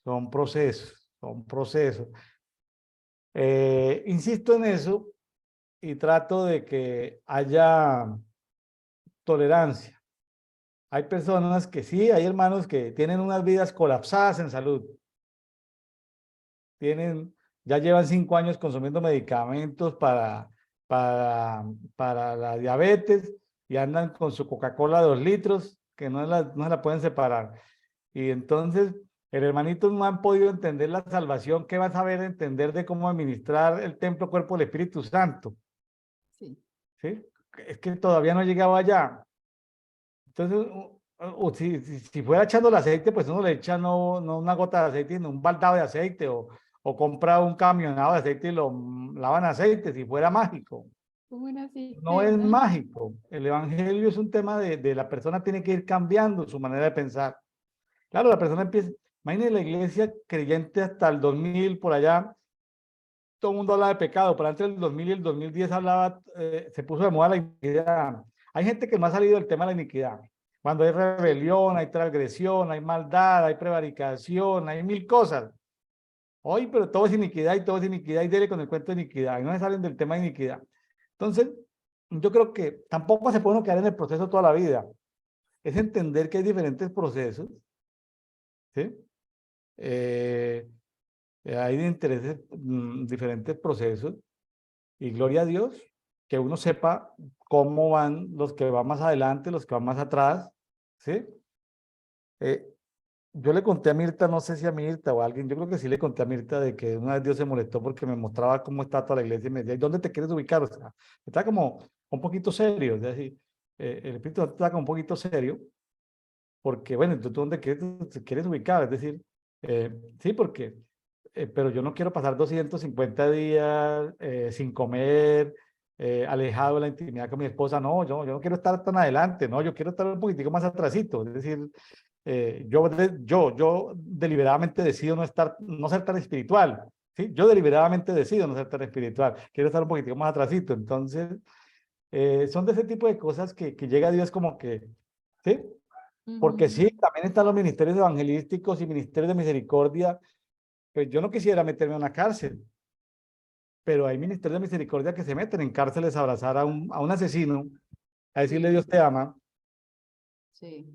son procesos, son procesos. Insisto en eso y trato de que haya tolerancia, Hay personas que sí, hay hermanos que tienen unas vidas colapsadas en salud. Ya llevan 5 años consumiendo medicamentos para, para la diabetes y andan con su Coca-Cola 2 litros, que no se la pueden separar. Y entonces, el hermanito no han podido entender la salvación, ¿qué va a saber entender de cómo administrar el templo, cuerpo del Espíritu Santo? Sí. ¿Sí? Es que todavía no he llegado allá. Entonces, si fuera echando el aceite, pues uno le echa no una gota de aceite, sino un baldado de aceite, o compra un camionado de aceite y lo lavan aceite, si fuera mágico. Como una No es cisterna. mágico. El evangelio es un tema de la persona tiene que ir cambiando su manera de pensar. Claro, la persona empieza, imagínense la iglesia creyente hasta el 2000 por allá, todo el mundo hablaba de pecado, pero antes del 2000 y el 2010 se puso de moda la iniquidad. Hay gente que no ha salido del tema de la iniquidad. Cuando hay Sí. rebelión, hay transgresión, hay maldad, hay prevaricación, hay mil cosas. Hoy, pero todo es iniquidad y todo es iniquidad y dele con el cuento de iniquidad y no se salen del tema de iniquidad. Entonces, yo creo que tampoco se puede uno quedar en el proceso toda la vida. Es entender que hay diferentes procesos, ¿sí? Eh, hay diferentes procesos y gloria a Dios que uno sepa cómo van los que van más adelante, los que van más atrás, ¿sí? Eh, yo le conté a Mirta, no sé si a Mirta o a alguien, yo creo que sí le conté a Mirta de que una vez Dios se molestó porque me mostraba cómo está toda la iglesia y me decía, ¿y dónde te quieres ubicar? O sea, está como un poquito serio, es decir, el Espíritu Santo está como un poquito serio porque, bueno, ¿tú dónde te quieres ubicar? Es decir, sí, porque, pero yo no quiero pasar 250 días sin comer, alejado de la intimidad con mi esposa, no, yo no quiero estar tan adelante, no, yo quiero estar un poquitico más atrasito, es decir, yo deliberadamente decido no ser tan espiritual, ¿sí? Yo deliberadamente decido no ser tan espiritual, quiero estar un poquitico más atrasito, entonces, son de ese tipo de cosas que llega Dios como que, ¿sí? Porque Ujú. sí, también están los ministerios evangelísticos y ministerios de misericordia. Pues yo no quisiera meterme en una cárcel, pero hay ministerios de misericordia que se meten en cárceles a abrazar a un asesino, a decirle Sí, Dios te ama. sí.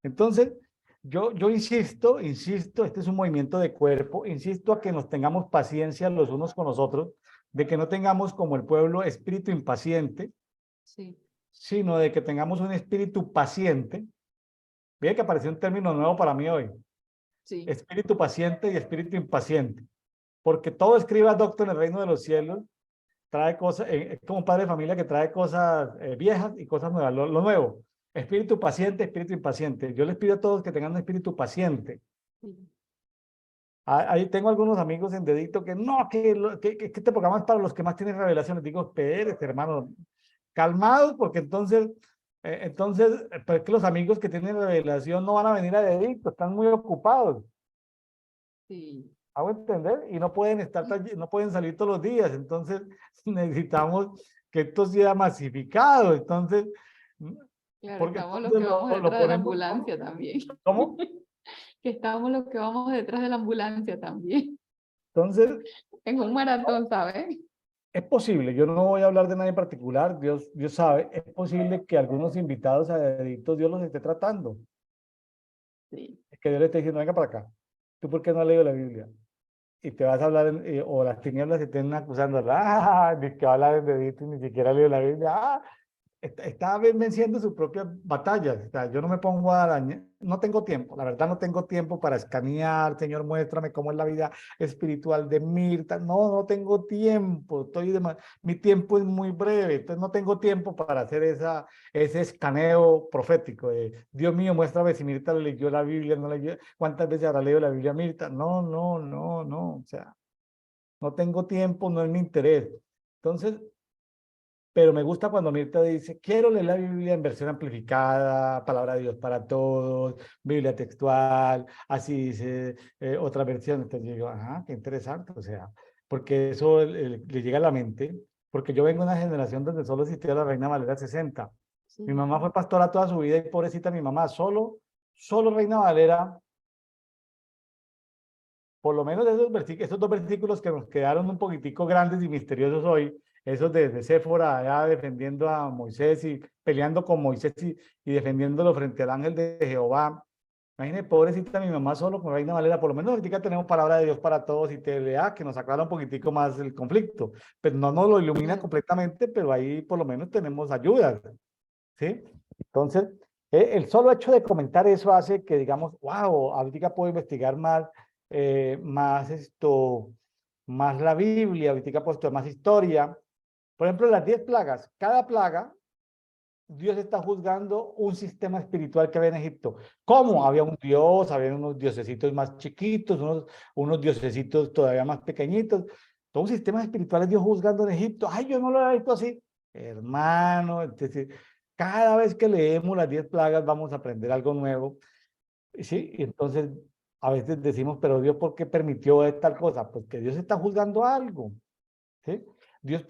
Entonces, yo insisto, este es un movimiento de cuerpo, insisto a que nos tengamos paciencia los unos con los otros, de que no tengamos como el pueblo espíritu impaciente, Sí, sino de que tengamos un espíritu paciente. Ve que apareció un término nuevo para mí hoy, sí. espíritu paciente y espíritu impaciente. Porque todo escriba docto en el reino de los cielos trae cosas, es como un padre de familia que trae cosas viejas y cosas nuevas, lo nuevo. Espíritu paciente, espíritu impaciente. Yo les pido a todos que tengan un espíritu paciente. Sí. Ahí tengo algunos amigos en dedito que no, que este programa es para los que más tienen revelaciones. Digo, espérate, hermano, calmados, porque pues que los amigos que tienen revelación no van a venir a dedito, están muy ocupados. Sí. ¿Hago entender? Y no pueden salir todos los días, entonces necesitamos que esto sea masificado, entonces, Claro, porque estamos los entonces que vamos lo detrás de la ponemos, ambulancia también. ¿cómo? Que estamos los que vamos detrás de la ambulancia también. Entonces, En un maratón, ¿sabes? es posible, yo no voy a hablar de nadie en particular, Dios sabe, es posible que algunos invitados a deditos Dios los esté tratando, Sí. que Dios le esté diciendo, venga para acá, ¿tú por qué no has leído la Biblia? Y te vas a hablar, o las tinieblas te estén acusando, ni que hablar en dedito, ni siquiera leo la Biblia, está venciendo sus propias batallas. O sea, yo no me pongo a dañar, no tengo tiempo, la verdad no tengo tiempo para escanear, Señor, muéstrame cómo es la vida espiritual de Mirta. No tengo tiempo, mi tiempo es muy breve, entonces no tengo tiempo para hacer ese escaneo profético de, Dios mío, muéstrame si Mirta le leyó la Biblia, no leyó, cuántas veces habrá leído la Biblia Mirta. No, o sea, no tengo tiempo, no es mi interés. Entonces, pero me gusta cuando Mirta dice, quiero leer la Biblia en versión amplificada, palabra de Dios para todos, Biblia textual, así dice otra versión. Entonces yo digo, ajá, qué interesante, o sea, porque eso le llega a la mente, porque yo vengo de una generación donde solo existía la Reina Valera 60. Mi Sí. mamá fue pastora toda su vida y pobrecita mi mamá, solo Reina Valera, por lo menos esos 2 versículos que nos quedaron un poquitico grandes y misteriosos hoy, esos de Séfora allá defendiendo a Moisés y peleando con Moisés y defendiéndolo frente al ángel de Jehová. Imagínate, pobrecita mi mamá solo con Reina Valera, por lo menos ahorita tenemos palabra de Dios para todos y TLA, que nos aclara un poquitico más el conflicto. Pues no nos lo ilumina Claro. completamente, pero ahí por lo menos tenemos ayudas, ¿sí? Entonces, el solo hecho de comentar eso hace que digamos, wow, ahorita puedo investigar más, más la Biblia, ahorita puedo estudiar más historia. Por ejemplo, las 10 plagas, cada plaga Dios está juzgando un sistema espiritual que había en Egipto. ¿Cómo? Sí. Había un dios, había unos diosecitos más chiquitos, unos diosecitos todavía más pequeñitos. Todo un sistema espiritual es Dios juzgando en Egipto. Ay, yo no lo había visto así. Hermano, entonces, cada vez que leemos las 10 plagas vamos a aprender algo nuevo. Sí, y entonces a veces decimos, pero Dios, ¿por qué permitió tal cosa? Pues que Dios está juzgando algo. ¿Sí? Dios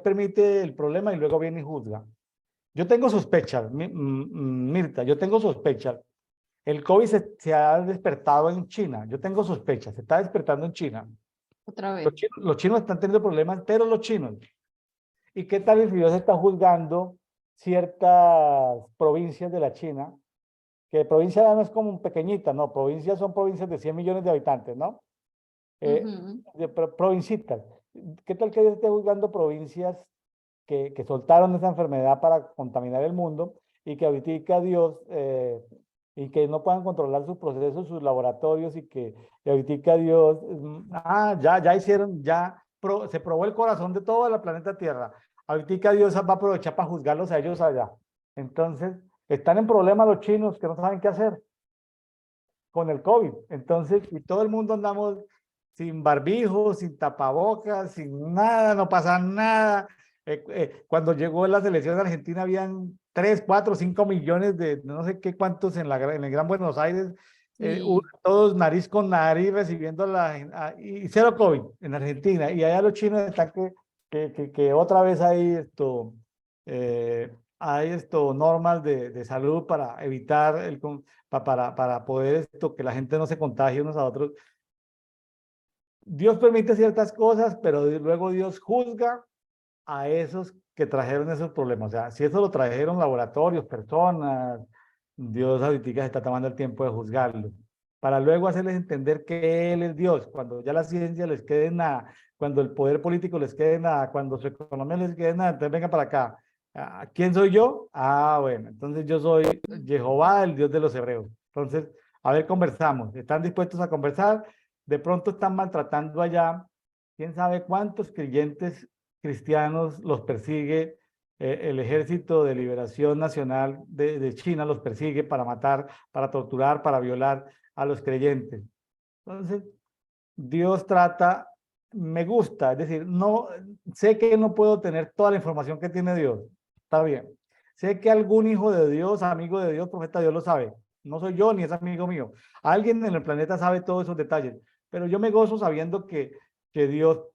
permite el problema y luego viene y juzga. Yo tengo sospechas, Mirta, yo tengo sospechas. El COVID se ha despertado en China. Yo tengo sospechas, se está despertando en China. Otra Los vez. chinos, los chinos están teniendo problemas, pero los chinos. ¿Y qué tal si Dios está juzgando ciertas provincias de la China? Que provincia no es como pequeñita, no, provincias son provincias de 100 millones de habitantes, ¿no? Ujú. Provincitas. ¿Qué tal que Dios esté juzgando provincias que soltaron esa enfermedad para contaminar el mundo y que ahorita Dios, y que no puedan controlar sus procesos, sus laboratorios y ahorita Dios, ya hicieron, se probó el corazón de todo el planeta Tierra. Ahorita Dios va a aprovechar para juzgarlos a ellos allá. Entonces, están en problemas los chinos que no saben qué hacer con el COVID. Entonces, y todo el mundo andamos sin barbijo, sin tapabocas, sin nada, no pasa nada. Cuando llegó la selección de Argentina, habían 3, 4, 5 millones de no sé qué cuántos en el Gran Buenos Aires, Sí. todos nariz con nariz recibiendo y cero COVID en Argentina. Y allá los chinos están que otra vez hay normas de salud para evitar para poder que la gente no se contagie unos a otros. Dios permite ciertas cosas, pero luego Dios juzga a esos que trajeron esos problemas. O sea, si eso lo trajeron laboratorios, personas, Dios ahorita se está tomando el tiempo de juzgarlo, para luego hacerles entender que Él es Dios, cuando ya la ciencia les quede en nada, cuando el poder político les quede en nada, cuando su economía les quede en nada, entonces vengan para acá. ¿Quién soy yo? Bueno, entonces yo soy Jehová, el Dios de los hebreos. Entonces, a ver, conversamos. ¿Están dispuestos a conversar? De pronto están maltratando allá. ¿Quién sabe cuántos creyentes cristianos los persigue? El Ejército de Liberación Nacional de China los persigue para matar, para torturar, para violar a los creyentes. Entonces, Dios trata, me gusta, es decir, no, sé que no puedo tener toda la información que tiene Dios, está bien. Sé que algún hijo de Dios, amigo de Dios, profeta de Dios lo sabe. No soy yo ni es amigo mío. Alguien en el planeta sabe todos esos detalles, pero yo me gozo sabiendo que Dios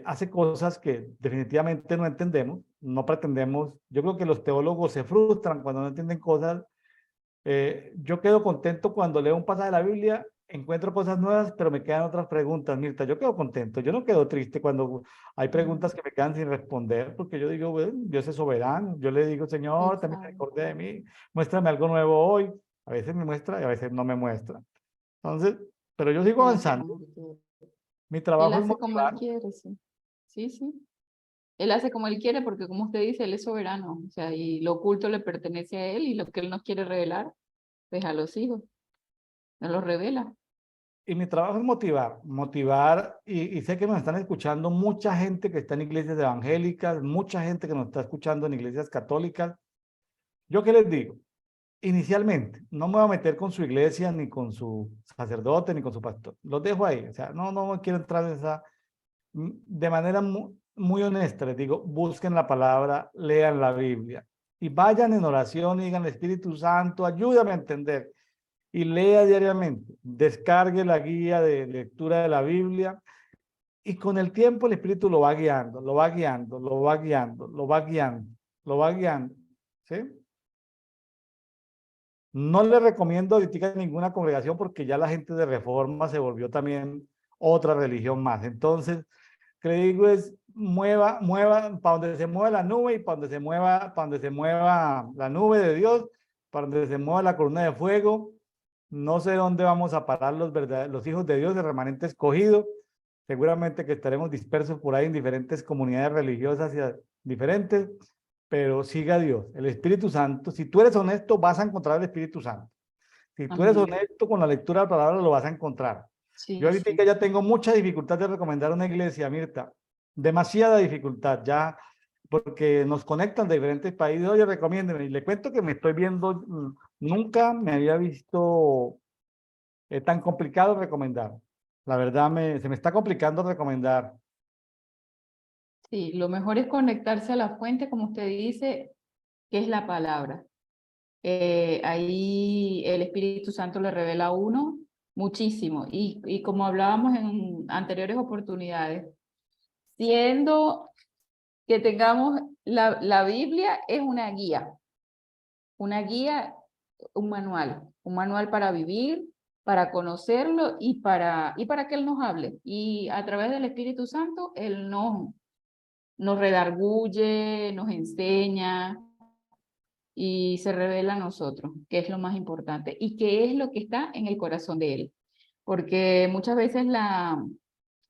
hace cosas que definitivamente no entendemos, no pretendemos. Yo creo que los teólogos se frustran cuando no entienden cosas. Yo quedo contento cuando leo un pasaje de la Biblia, encuentro cosas nuevas, pero me quedan otras preguntas, Mirta. Yo quedo contento, yo no quedo triste cuando hay preguntas Mm. que me quedan sin responder, porque yo digo, bueno, Dios es soberano. Yo le digo, Señor, ten Exacto. misericordia de mí, muéstrame algo nuevo hoy. A veces me muestra y a veces no me muestra. Entonces, pero yo sigo Él hace avanzando. como Él quiere. Mi Él trabajo es hace como Él motivar. quiere, sí. Sí, sí. Él hace como Él quiere porque como usted dice, Él es soberano. O sea, y lo oculto le pertenece a Él y lo que Él nos quiere revelar, pues a los hijos. Nos lo revela. Y mi trabajo es motivar, y sé que nos están escuchando mucha gente que está en iglesias evangélicas, mucha gente que nos está escuchando en iglesias católicas. ¿Yo qué les digo? Inicialmente, no me voy a meter con su iglesia, ni con su sacerdote, ni con su pastor. Los dejo ahí. O sea, no quiero entrar en esa. De manera muy honesta, les digo, busquen la palabra, lean la Biblia y vayan en oración y digan, Espíritu Santo, ayúdame a entender y lea diariamente. Descargue la guía de lectura de la Biblia y con el tiempo el Espíritu lo va guiando, lo va guiando, lo va guiando, lo va guiando, lo va guiando. ¿Sí? No le recomiendo ahorita ninguna congregación porque ya la gente de Reforma se volvió también otra religión más. Entonces, que le digo es mueva, para donde se mueva la nube y para donde se mueva la nube de Dios, para donde se mueva la columna de fuego. No sé dónde vamos a parar los hijos de Dios, el remanente escogido. Seguramente que estaremos dispersos por ahí en diferentes comunidades religiosas diferentes, pero siga Dios, el Espíritu Santo. Si tú eres honesto, vas a encontrar el Espíritu Santo. Si tú eres Amén. honesto con la lectura de la palabra, lo vas a encontrar. Yo Sí, ahorita sí. ya tengo mucha dificultad de recomendar una iglesia, Mirta. Demasiada dificultad ya, porque nos conectan de diferentes países. Oye, recomiéndeme. Y le cuento que me estoy viendo, nunca me había visto tan complicado recomendar. La verdad, se me está complicando recomendar. Sí, lo mejor es conectarse a la fuente, como usted dice, que es la palabra. Ahí el Espíritu Santo le revela a uno muchísimo. Y como hablábamos en anteriores oportunidades, siendo que tengamos la Biblia es una guía, un manual para vivir, para conocerlo y para que Él nos hable. Y a través del Espíritu Santo, Él nos redarguye, nos enseña y se revela a nosotros, que es lo más importante y que es lo que está en el corazón de Él. Porque muchas veces la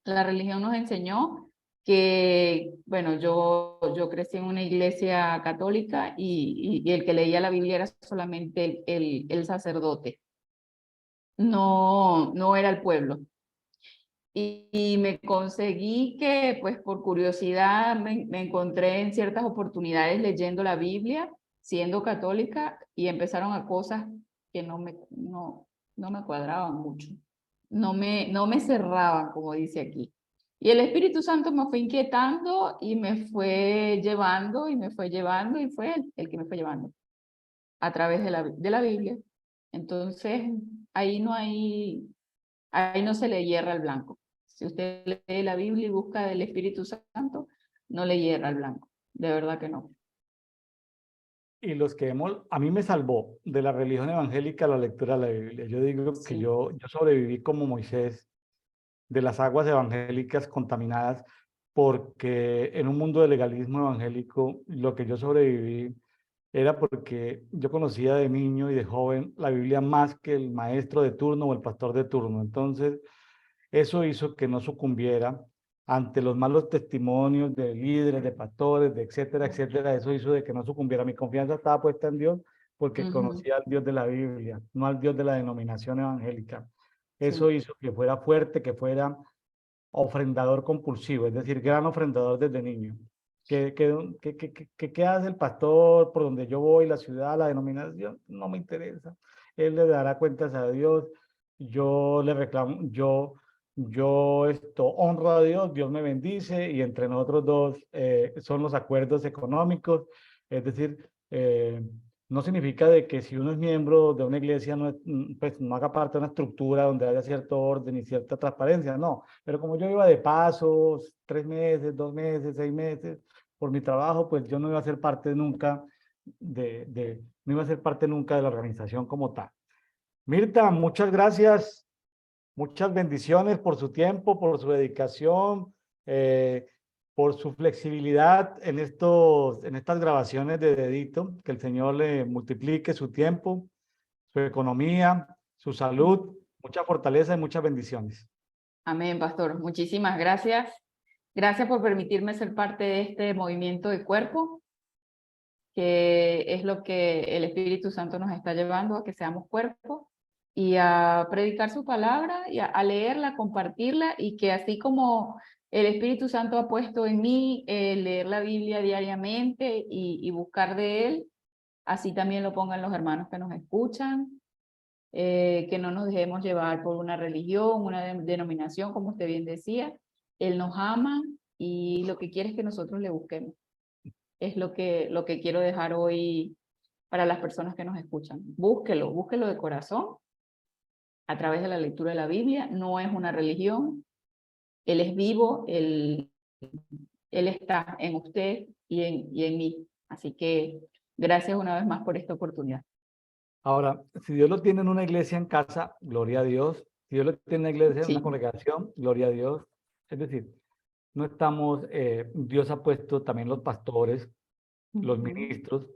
religión nos enseñó que, bueno, yo crecí en una iglesia católica y el que leía la Biblia era solamente el sacerdote, no era el pueblo. Y me conseguí que, pues por curiosidad, me encontré en ciertas oportunidades leyendo la Biblia, siendo católica, y empezaron a cosas que no me cuadraban mucho, no me cerraban, como dice aquí. Y el Espíritu Santo me fue inquietando y me fue llevando y me fue llevando y fue el que me fue llevando a través de la Biblia. Entonces, ahí no se le hierra al blanco. Si usted lee la Biblia y busca del Espíritu Santo, no le hierra al blanco. De verdad que no. Y los que a mí me salvó de la religión evangélica la lectura de la Biblia. Yo digo que Sí. yo sobreviví como Moisés de las aguas evangélicas contaminadas, porque en un mundo de legalismo evangélico, lo que yo sobreviví era porque yo conocía de niño y de joven la Biblia más que el maestro de turno o el pastor de turno. Entonces, eso hizo que no sucumbiera ante los malos testimonios de líderes, de pastores, de etcétera, etcétera. Eso hizo de que no sucumbiera. Mi confianza estaba puesta en Dios porque Ujú, conocía al Dios de la Biblia, no al Dios de la denominación evangélica. Eso sí. hizo que fuera fuerte, que fuera ofrendador compulsivo, es decir, gran ofrendador desde niño. ¿Qué hace el pastor por donde yo voy, la ciudad, la denominación? No me interesa. Él le dará cuentas a Dios. Yo le reclamo, yo honro a Dios, Dios me bendice y entre nosotros dos son los acuerdos económicos. Es decir, no significa de que si uno es miembro de una iglesia pues no haga parte de una estructura donde haya cierto orden y cierta transparencia, no. Pero como yo iba de pasos, 3 meses, 2 meses, 6 meses, por mi trabajo, pues yo no iba a ser parte nunca no iba a ser parte nunca de la organización como tal. Mirta, muchas gracias, muchas bendiciones por su tiempo, por su dedicación, eh, por su flexibilidad en estas grabaciones de dedito. Que el Señor le multiplique su tiempo, su economía, su salud, mucha fortaleza y muchas bendiciones. Amén, pastor. Muchísimas gracias. Gracias por permitirme ser parte de este movimiento de cuerpo, que es lo que el Espíritu Santo nos está llevando a que seamos cuerpo y a predicar su palabra y a leerla, a compartirla y que así como el Espíritu Santo ha puesto en mí leer la Biblia diariamente y buscar de él, así también lo pongan los hermanos que nos escuchan, que no nos dejemos llevar por una religión, una denominación, como usted bien decía. Él nos ama y lo que quiere es que nosotros le busquemos. Es lo que quiero dejar hoy para las personas que nos escuchan. Búsquelo de corazón a través de la lectura de la Biblia. No es una religión. Él es vivo, él está en usted y en mí. Así que gracias una vez más por esta oportunidad. Ahora, si Dios lo tiene en una iglesia en casa, gloria a Dios. Si Dios lo tiene en una iglesia, en una Sí, congregación, gloria a Dios. Es decir, no estamos, Dios ha puesto también los pastores, los Ujú. ministros,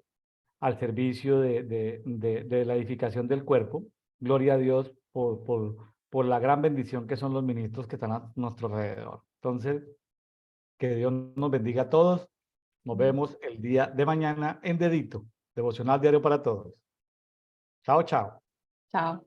al servicio de la edificación del cuerpo. Gloria a Dios por la gran bendición que son los ministros que están a nuestro alrededor. Entonces, que Dios nos bendiga a todos. Nos vemos el día de mañana en Dedito, devocional diario para todos. Chao, chao. Chao.